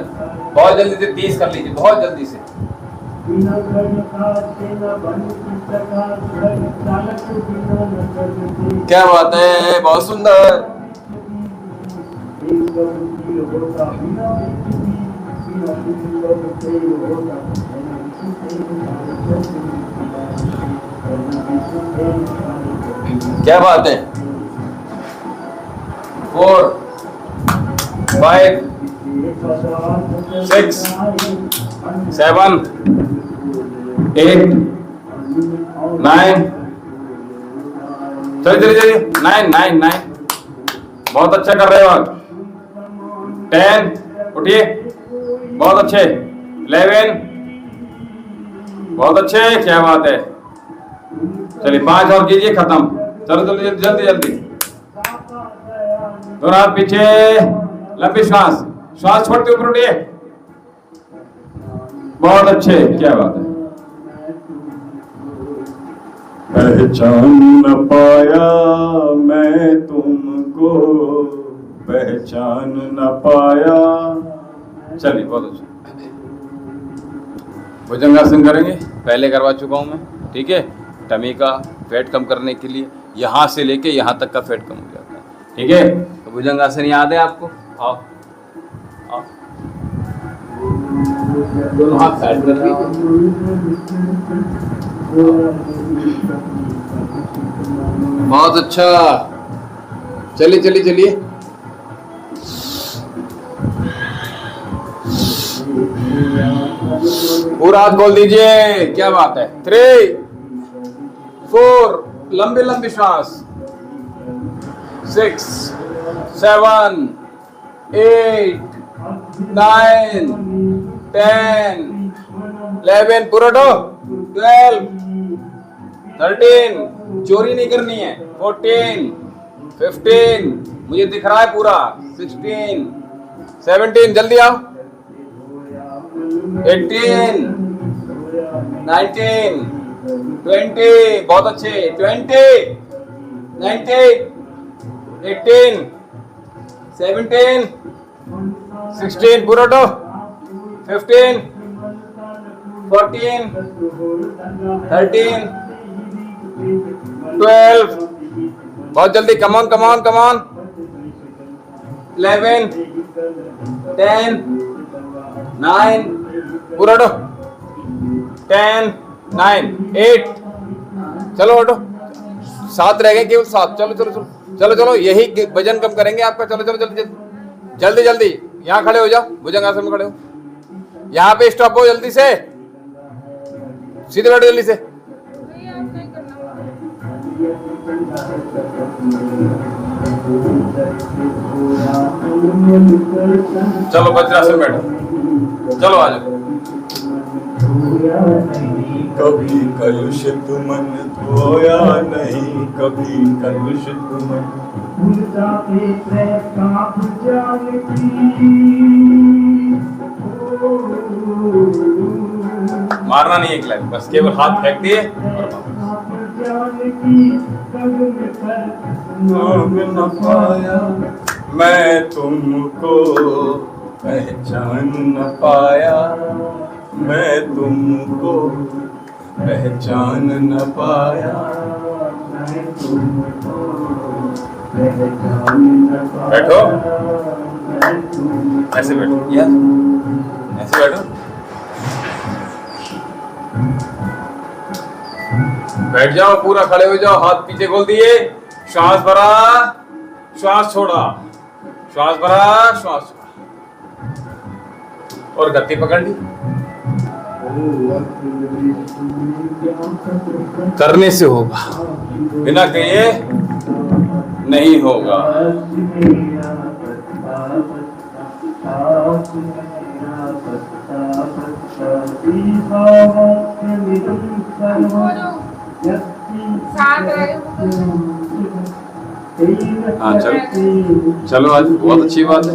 बहुत जल्दी से 30 कर लीजिए, बहुत जल्दी से। क्या बात है, बहुत सुंदर। क्या बात है। 4 5 6 7 8 9 चलिए चलिए 9 बहुत अच्छा कर रहे हो आप। 10 उठिए, बहुत अच्छे। 11 बहुत अच्छे, क्या बात है। चलिए 5 और कीजिए, खत्म। चलो जल्दी जल्दी जल्दी। दोनों हाथ पीछे, लंबी श्वास, श्वास छोड़ते ऊपर उठिए। बहुत अच्छे, क्या बात है। पहचान न पाया मैं तुमको, पहचान न पाया। चलिए बहुत अच्छा। भुजंगासन करेंगे, पहले करवा चुका हूं मैं, ठीक है। टमी का फैट कम करने के लिए यहाँ से लेके यहाँ तक का फैट कम हो जाता है, ठीक है। तो भुजंगासन याद है आपको? आओ आओ, दोनों हाथ साइड में रखिए। बहुत अच्छा, चलिए चलिए चलिए। पूरा हाथ खोल दीजिए, क्या बात है। 3 4 लंबी लंबी श्वास। 6 7 8 9 10 11 पूरा दो। 12 13 चोरी नहीं करनी है। 14 15 मुझे दिख रहा है पूरा। 16 17 जल्दी आओ। 18 19 20 बहुत अच्छे। 20 19 18 17 16 पूरा उठो, 15 14 13 12 बहुत जल्दी, come on come on come on 11 10 9 पूरा उठो 10 9 8 चलो उठो, 7 रह गए केवल 7, चलो चलो चलो चलो चलो, यही वजन कम करेंगे आपका, चलो चलो जल्दी जल्दी जल्दी, यहाँ खड़े हो जाओ, भुजंगासन में खड़े हो, यहाँ पे स्टॉप हो, जल्दी से सीधे बैठो जल्दी से। नहीं आप नहीं करना। चलो वज्रासन बैठो, चलो आ जाओ। कभी कलुषित मन धोया नहीं, कभी कलुषित मन मारना नहीं एक लाइन, बस केवल हाथ फेंक दिए और न पाया मैं तुमको, पहचान न पाया मैं तुमको, पहचान न पाया मैं तुमको, पहचान न पाया। बैठो, ऐसे बैठो, या ऐसे बैठो, बैठ जाओ, पूरा खड़े हो जाओ, हाथ पीछे खोल दिए, श्वास भरा श्वास छोड़ा, श्वास भरा श्वास छोड़ा, और गति पकड़ ली। करने से होगा, बिना कहे नहीं होगा। साथ रहे हाँ चलो चलो, आज बहुत अच्छी बात है।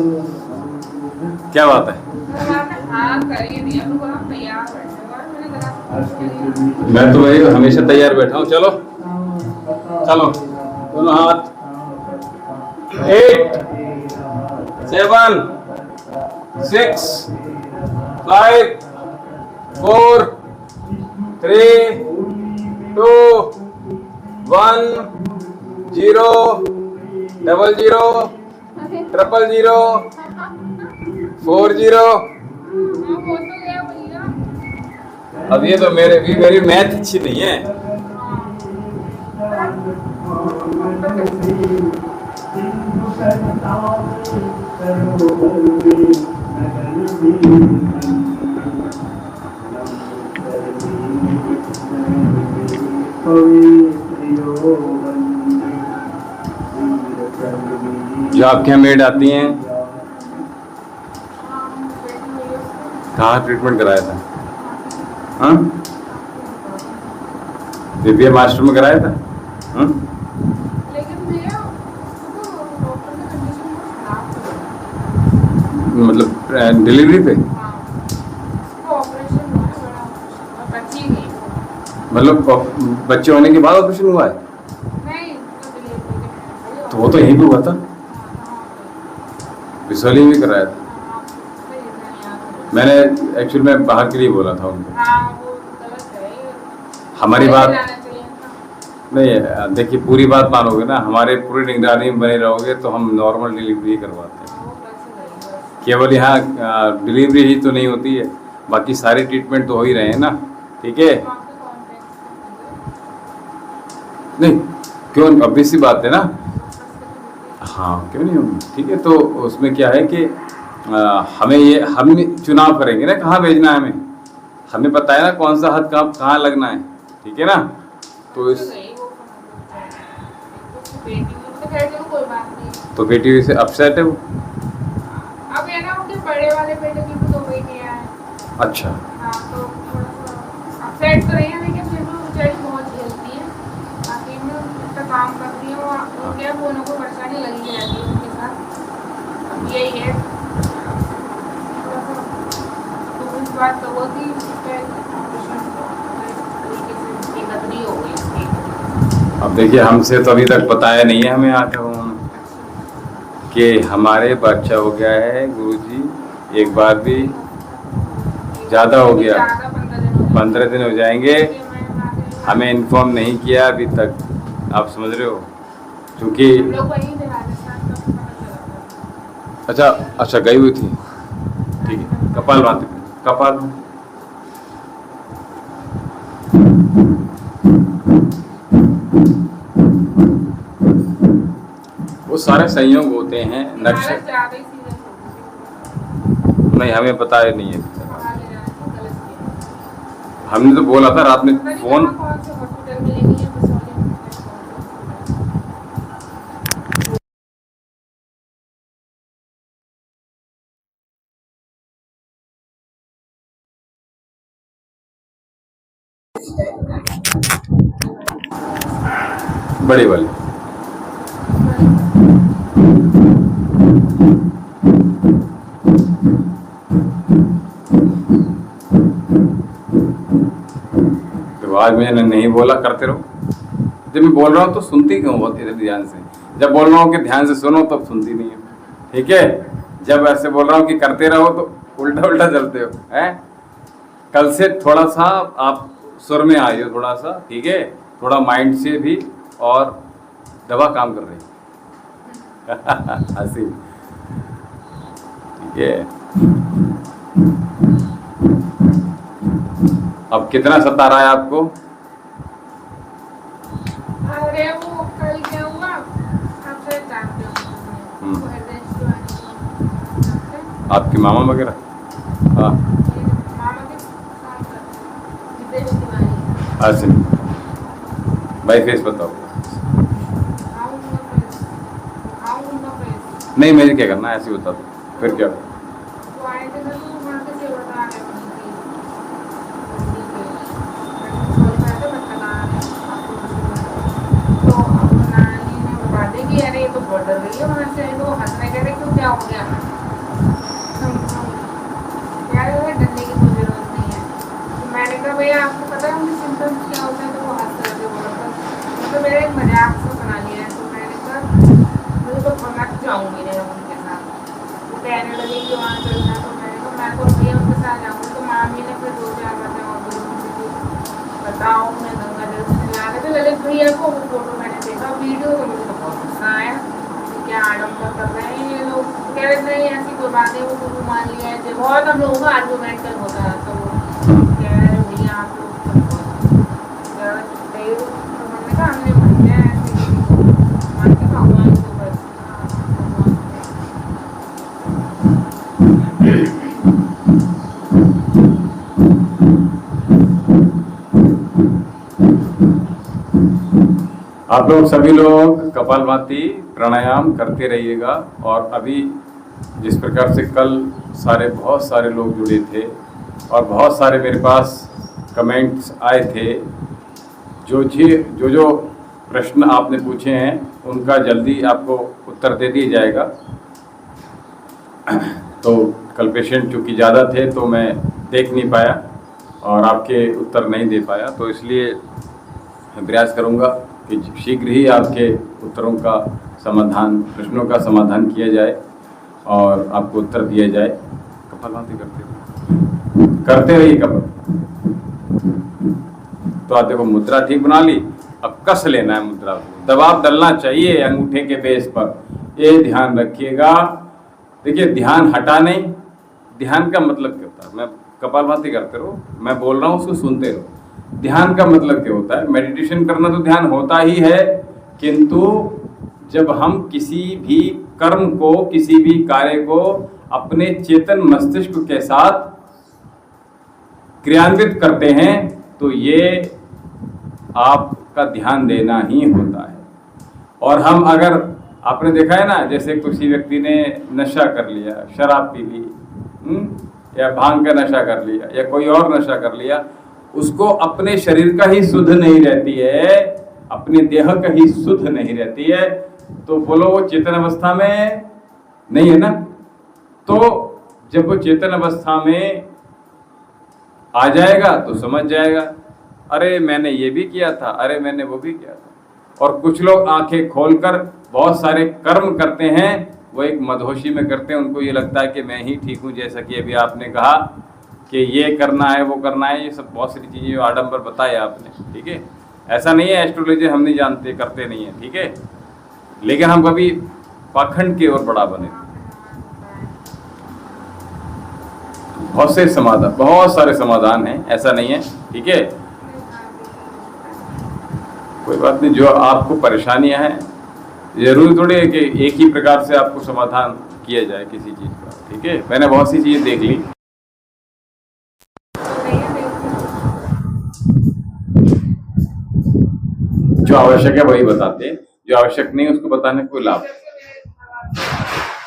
क्या बात है? हाँ करिए दिया, आप तैयार बैठे हो, मैंने जरा मैं तो वही हमेशा तैयार बैठा हूँ। चलो चलो, दोनों हाथ, 8 7 6 5 4 3 2 1 0 0 0 0 4 0। हाँ हो तो गया भैया। अब ये तो मेरी मैथ अच्छी नहीं है। जो आपके यहाँ मेड आती हैं, कहाँ ट्रीटमेंट कराया था? हाँ, दिव्या मास्टर में कराया था। हाँ, लेकिन भैया उसको डॉक्टर ने कंडीशन बहुत खराब कर मतलब डिलीवरी पे, हाँ उसको ऑपरेशन हुआ है, बड़ा ऑपरेशन, और बची गई। मतलब बच्चे होने के बाद ऑपरेशन हुआ है? नहीं उसको डिलीवरी के तो वो तो यहीं पे हुआ था, विसौली में कराया था। मैंने एक्चुअली मैं बाहर के लिए बोला था उनको। हाँ वो गलत है, हमारी पहले बात लाना चाहिए था। नहीं, देखिए पूरी बात मानोगे ना, हमारे पूरी निगरानी में बने रहोगे तो हम नॉर्मल डिलीवरी करवाते हैं। वो बच गई बस। केवल यहाँ डिलीवरी ही तो नहीं होती है, बाकी सारे ट्रीटमेंट तो हो ही रहे हैं ना। ठीक है, तो आपके कॉन्टेक्ट नहीं क्यों, obvious सी बात है ना। हाँ क्यों नहीं होगी, ठीक है। तो उसमें क्या है कि हम चुनाव करेंगे ना कहाँ भेजना है हमें पता है ना कौन सा हाथ कहाँ लगना है, ठीक है ना। तो इस कोई बात नहीं। तो बेटी से अपसेट है वो। अब ये ना उनके बड़े वाले बेटे की भी 2 बेटियां हैं। अच्छा, हाँ तो थोड़ा सा अपसेट तो नहीं है, लेकिन फिर भी बेचारी बहुत झेलती है, बाकी मैं उसका काम करती हूँ, उनके दोनों को परेशानी लगी रहती है उनके साथ। अब यही है थोड़ा सा, तो इस बात तो होती तरीके से गदरी हो गई उसकी। अब देखिए हमसे तो अभी तक बताया नहीं है हमें आके उन्होंने कि हमारे बच्चा हो गया है गुरुजी एक बार भी ज़्यादा हो गया, ज़्यादा 15 दिन हो गए। 15 दिन हो जाएंगे, इसलिए मैं वहाँ पे- हमें इन्फॉर्म नहीं किया अभी तक। आप समझ रहे हो, क्योंकि हम लोग वहीं थे राजस्थान का, पता चला था। अच्छा अच्छा गई हुई थी, ठीक है। कपाल भाती, कपाल वो सारे संयोग होते हैं, हमारा नक्शा ज़्यादा ही सीरियस हो गया। नहीं, हमें पता ही नहीं है। वहाँ ले जाने से गलत किया। हमने तो बोला था रात में पता नहीं फोन, कहाँ कौन से हॉस्पिटल में लेनी है, बस वाले में कौन से हॉस्पिटल। बड़ी वाली तो आज मैंने नहीं बोला करते रहो। जब मैं बोल रहा हूँ तो सुनती क्यों बहुत इधर ध्यान से? जब बोल रहा हूँ कि ध्यान से सुनो तब सुनती नहीं है, ठीक है। जब ऐसे बोल रहा हूँ कि करते रहो तो उल्टा उल्टा चलते हो, हैं। कल से थोड़ा सा आप सुर में आए हो, थोड़ा सा, ठीक है। थोड़ा माइंड से भी, और दवा काम कर रही है। हंसी, ठीक है। अब कितना सता रहा है आपको? अरे वो कल क्या हुआ, आप शायद जानते हो, वो हृदय शिवानी आपके मामा वगैरह? हाँ, मामा के काम करते हैं, हृदय शिवानी। अच्छा भाई, फेस बताओ। नहीं, मुझे क्या करना है, ऐसे ही बता दो, फिर क्या? वो आए थे तो वहाँ से सेवा करा रहे थे, तो अब नानी ने बता दी कि अरे ये तो बहुत डर रही है वहाँ से, तो हंसने कह रहे क्यों, क्या हो गया? यार डरने की कोई जरूरत नहीं है। तो मैंने कहा भैया आपको पता है उनके सिम्टम्स क्या होते हैं? तो वो हंस रहे थे, बोला था तो मेरा एक मजाक से बना लिया है। तो मैंने कहा मुझे तो मैं जाऊँगी नहीं उनके साथ। वो कहने लगी कि वहाँ चलना, तो मैंने कहा मैं तो भैया उनके साथ जाऊँगी। तो मामी ने फिर 2-4 बातें और बोली कि बताओ, मैं गंगा जल से ला रहे थे ललित भैया को, वो फोटो मैंने देखा, वीडियो, तो मुझे तो बहुत गुस्सा आया कि क्या आडम्बर कर रहे हैं ये लोग। कह रहे नहीं ऐसी कोई बात नहीं, वो गुरु मान लिया है। बहुत हम लोगों का आर्गूमेंटल होता है, तो कह रहे भैया आप लोग तो बहुत तेज। तो मैंने कहा हमने मानते हैं ऐसे, मानते भगवान को बस। आप लोग सभी लोग कपालभाति प्राणायाम करते रहिएगा। और अभी जिस प्रकार से कल बहुत सारे लोग जुड़े थे, और बहुत सारे मेरे पास कमेंट्स आए थे, जो प्रश्न आपने पूछे हैं उनका जल्दी आपको उत्तर दे दिया जाएगा। तो कल पेशेंट चूँकि ज़्यादा थे तो मैं देख नहीं पाया और आपके उत्तर नहीं दे पाया, तो इसलिए मैं प्रयास करूँगा कि शीघ्र ही आपके उत्तरों का समाधान, प्रश्नों का समाधान किया जाए और आपको उत्तर दिया जाए। कपालभाति करते रहिए कपाल। तो आप देखो मुद्रा ठीक बना ली, अब कस लेना है मुद्रा को, दबाव डालना चाहिए अंगूठे के बेस पर, ये ध्यान रखिएगा। देखिए ध्यान हटा नहीं, ध्यान का मतलब क्या होता है? मैं कपालभाति करते रहो, मैं बोल रहा हूँ उसको सुनते रहो। ध्यान का मतलब क्या होता है? मेडिटेशन करना तो ध्यान होता ही है, किंतु जब हम किसी भी कर्म को, किसी भी कार्य को अपने चेतन मस्तिष्क के साथ क्रियान्वित करते हैं तो ये आपका ध्यान देना ही होता है। और हम अगर, आपने देखा है ना, जैसे किसी व्यक्ति ने नशा कर लिया, शराब पी ली, या भांग का नशा कर लिया, या कोई और नशा कर लिया, उसको अपने शरीर का ही सुध नहीं रहती है, अपने देह का ही सुध नहीं रहती है, तो बोलो वो चेतन अवस्था में नहीं है ना। तो जब वो चेतन अवस्था में आ जाएगा तो समझ जाएगा, अरे मैंने ये भी किया था, अरे मैंने वो भी किया था। और कुछ लोग आंखें खोलकर बहुत सारे कर्म करते हैं वो एक मदहोशी में करते हैं, उनको ये लगता है कि मैं ही ठीक हूँ। जैसा कि अभी आपने कहा कि ये करना है वो करना है, ये सब बहुत सारी चीज़ें जो आडम्बर बताए आपने, ठीक है। ऐसा नहीं है एस्ट्रोलॉजी हम नहीं जानते, करते नहीं है, ठीक है, लेकिन हम कभी पाखंड की ओर बड़ा बने। बहुत से समाधान, बहुत सारे समाधान हैं, ऐसा नहीं है, ठीक है। कोई बात नहीं, जो आपको परेशानियां हैं जरूरी थोड़ी है कि एक ही प्रकार से आपको समाधान किया जाए किसी चीज़ का, ठीक है। मैंने बहुत सी चीज़ें देख ली। जो आवश्यक है वही बताते हैं, जो आवश्यक नहीं उसको बताने का कोई लाभ।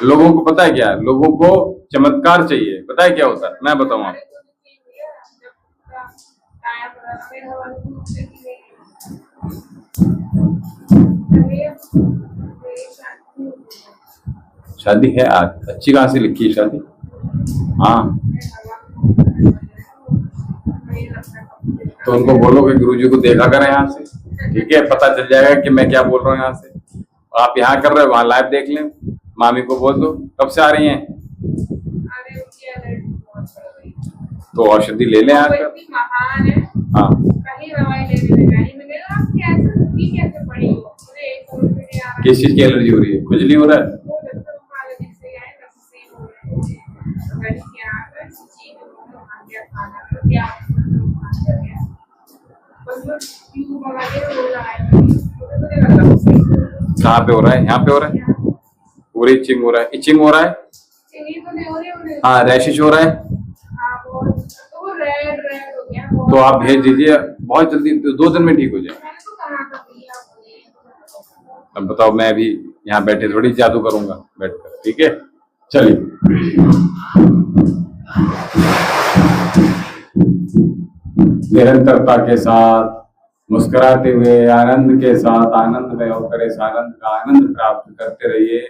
लोगों को पता है क्या, लोगों को चमत्कार चाहिए, पता है क्या होता है, मैं बताऊं आपको। शादी है आज, अच्छी कहाँ से लिखी है शादी? हाँ, तो उनको बोलो कि गुरुजी को देखा करें यहाँ से, ठीक है, पता चल जाएगा कि मैं क्या बोल रहा हूँ यहाँ से। आप यहाँ कर रहे हो, वहाँ लाइव देख लें, मामी को बोल दो। कब से आ रही हैं? तो औषधि ले लें आकर। हाँ, किस चीज की एलर्जी हो रही है? खुजली हो रहा है? कहाँ पे हो रहा है? यहाँ पे हो रहा है? पूरी इचिंग हो रहा है? इचिंग हो रहा है? हाँ, रैशिश हो रहा है? तो आप भेज दीजिए, बहुत जल्दी, 2 दिन में ठीक हो जाए। अब बताओ, मैं अभी यहाँ बैठे थोड़ी जादू करूंगा बैठकर, ठीक है। चलिए, निरंतरता के साथ, मुस्कुराते हुए, आनंद के साथ, आनंद में होकर इस आनंद का आनंद प्राप्त करते रहिए।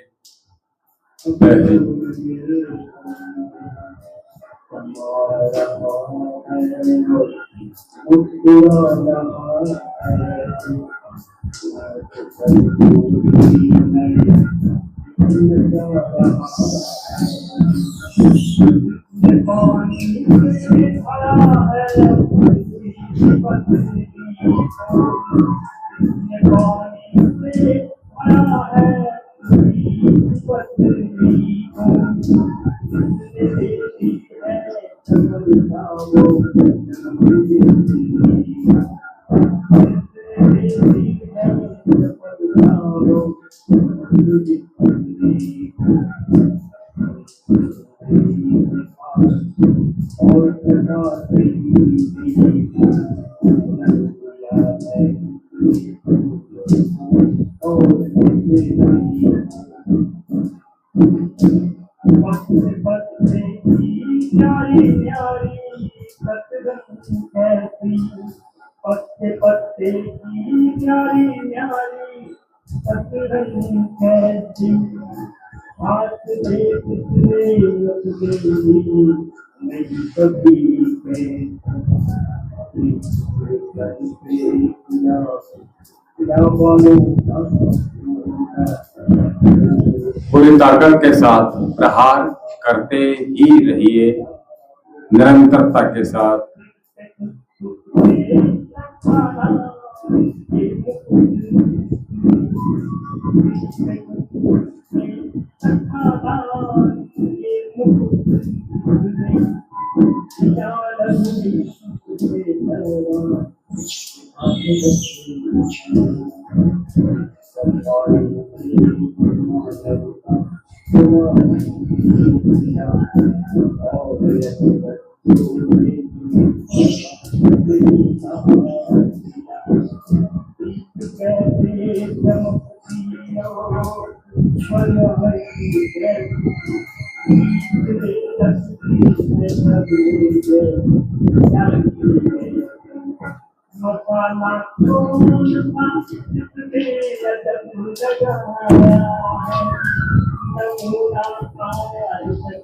पूरी ताकत के साथ प्रहार करते ही रहिए, निरंतरता के साथ।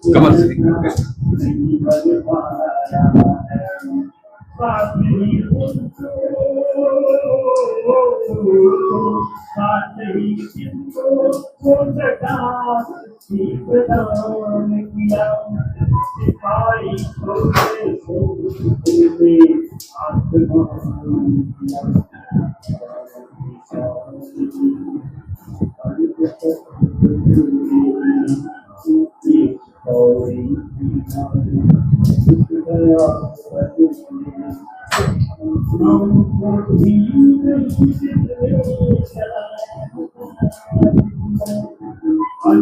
कमर से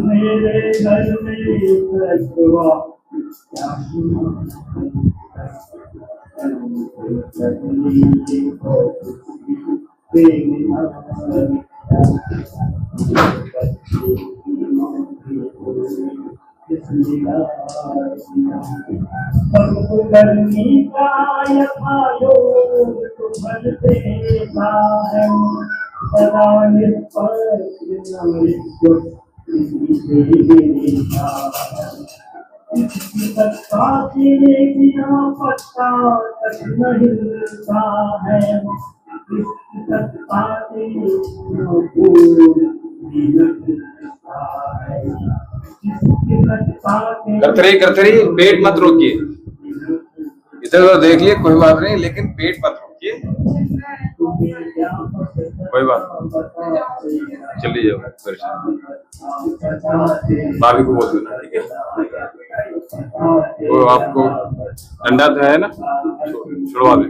मेरे घर में करते रहिए, पेट मत रोकिए। इधर उधर देख लिए कोई बात नहीं, लेकिन पेट मत रोकिए, कोई बात नहीं। चलिए जाओ, परेशान भाभी को बोल देना, ठीक है। वो आपको ठंडा तो है ना, छुड़वा दे।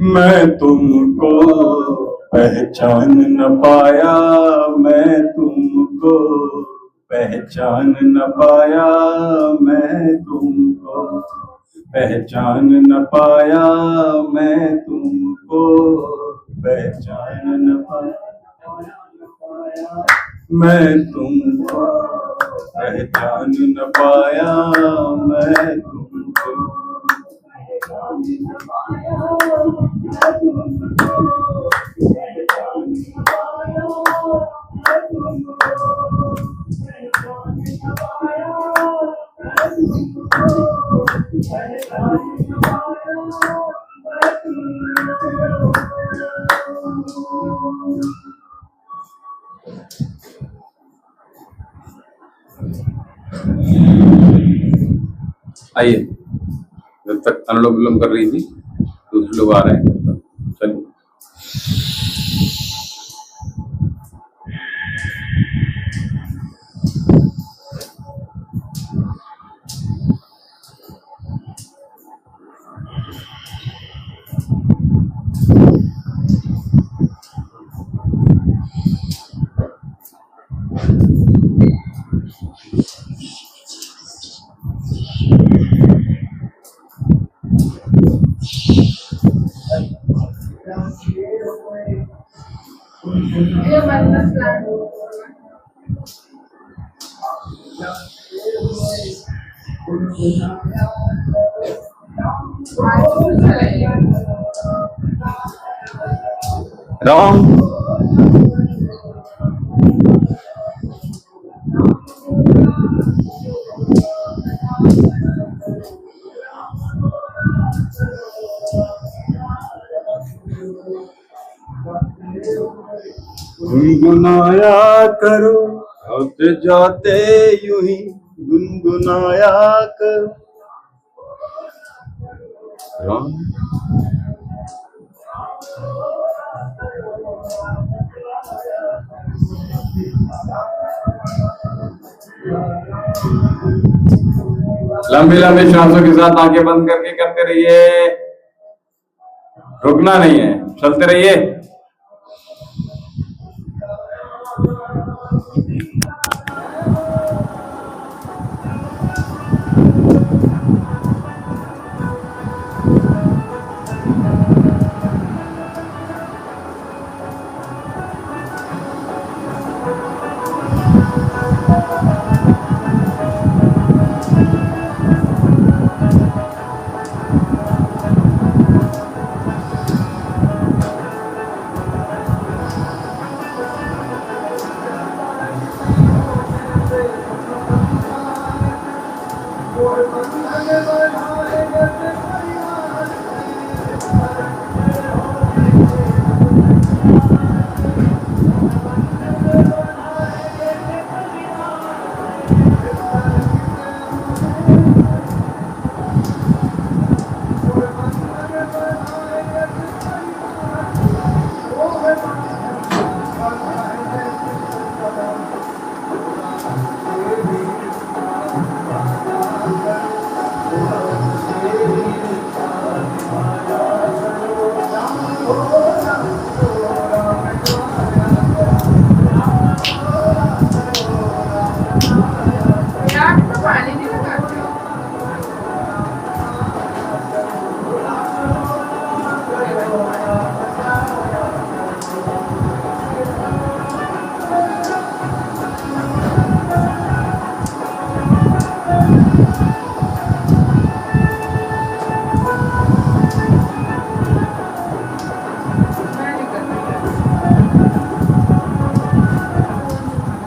मैं तुमको पहचान न पाया, मैं तुमको पहचान न पाया, मैं तुमको पहचान न पाया, मैं तुमको पहचान न पाया, मैं तुमको पहचान न पाया, मैं तुमको आइए, जब तक अनुलोम विलोम कर रही थी दूसरे लोग आ रहे हैं, चलिए। ये बंदर प्लांट राम गुनगुनाया करो, आते जाते यूं ही गुनगुनाया करो। राम लंबी लंबी सांसों के साथ आंखें बंद करके करते रहिए, रुकना नहीं है, चलते रहिए।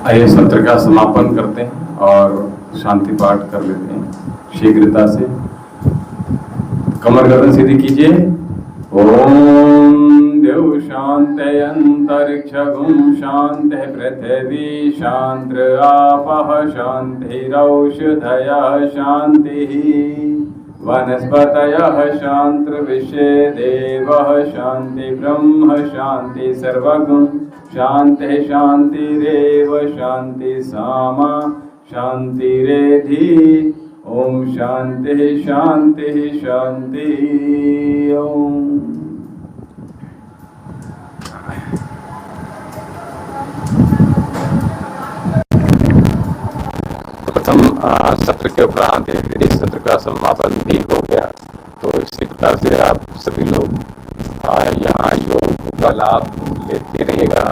आइए सत्र का समापन करते हैं और शांति पाठ कर लेते हैं शीघ्रता से। कमर गर्दन सीधी कीजिए। ओम देव शांति अंतरिक्षगुं शांति पृथ्वी शांति आपः शांतिरौषधयः शांतिः वनस्पतयः शांतिर्विश्वे देवः शांति ब्रह्म शांति सर्वगुण शांति शांतिरेव शांति सामा शांतिरेधि। ओम शांति शांति शांति। ओम प्रथम सत्र के उपरांत इस सत्र का समापन भी हो गया। तो इसी प्रकार से आप सभी लोग यहाँ योग का लाभ लेते रहिएगा।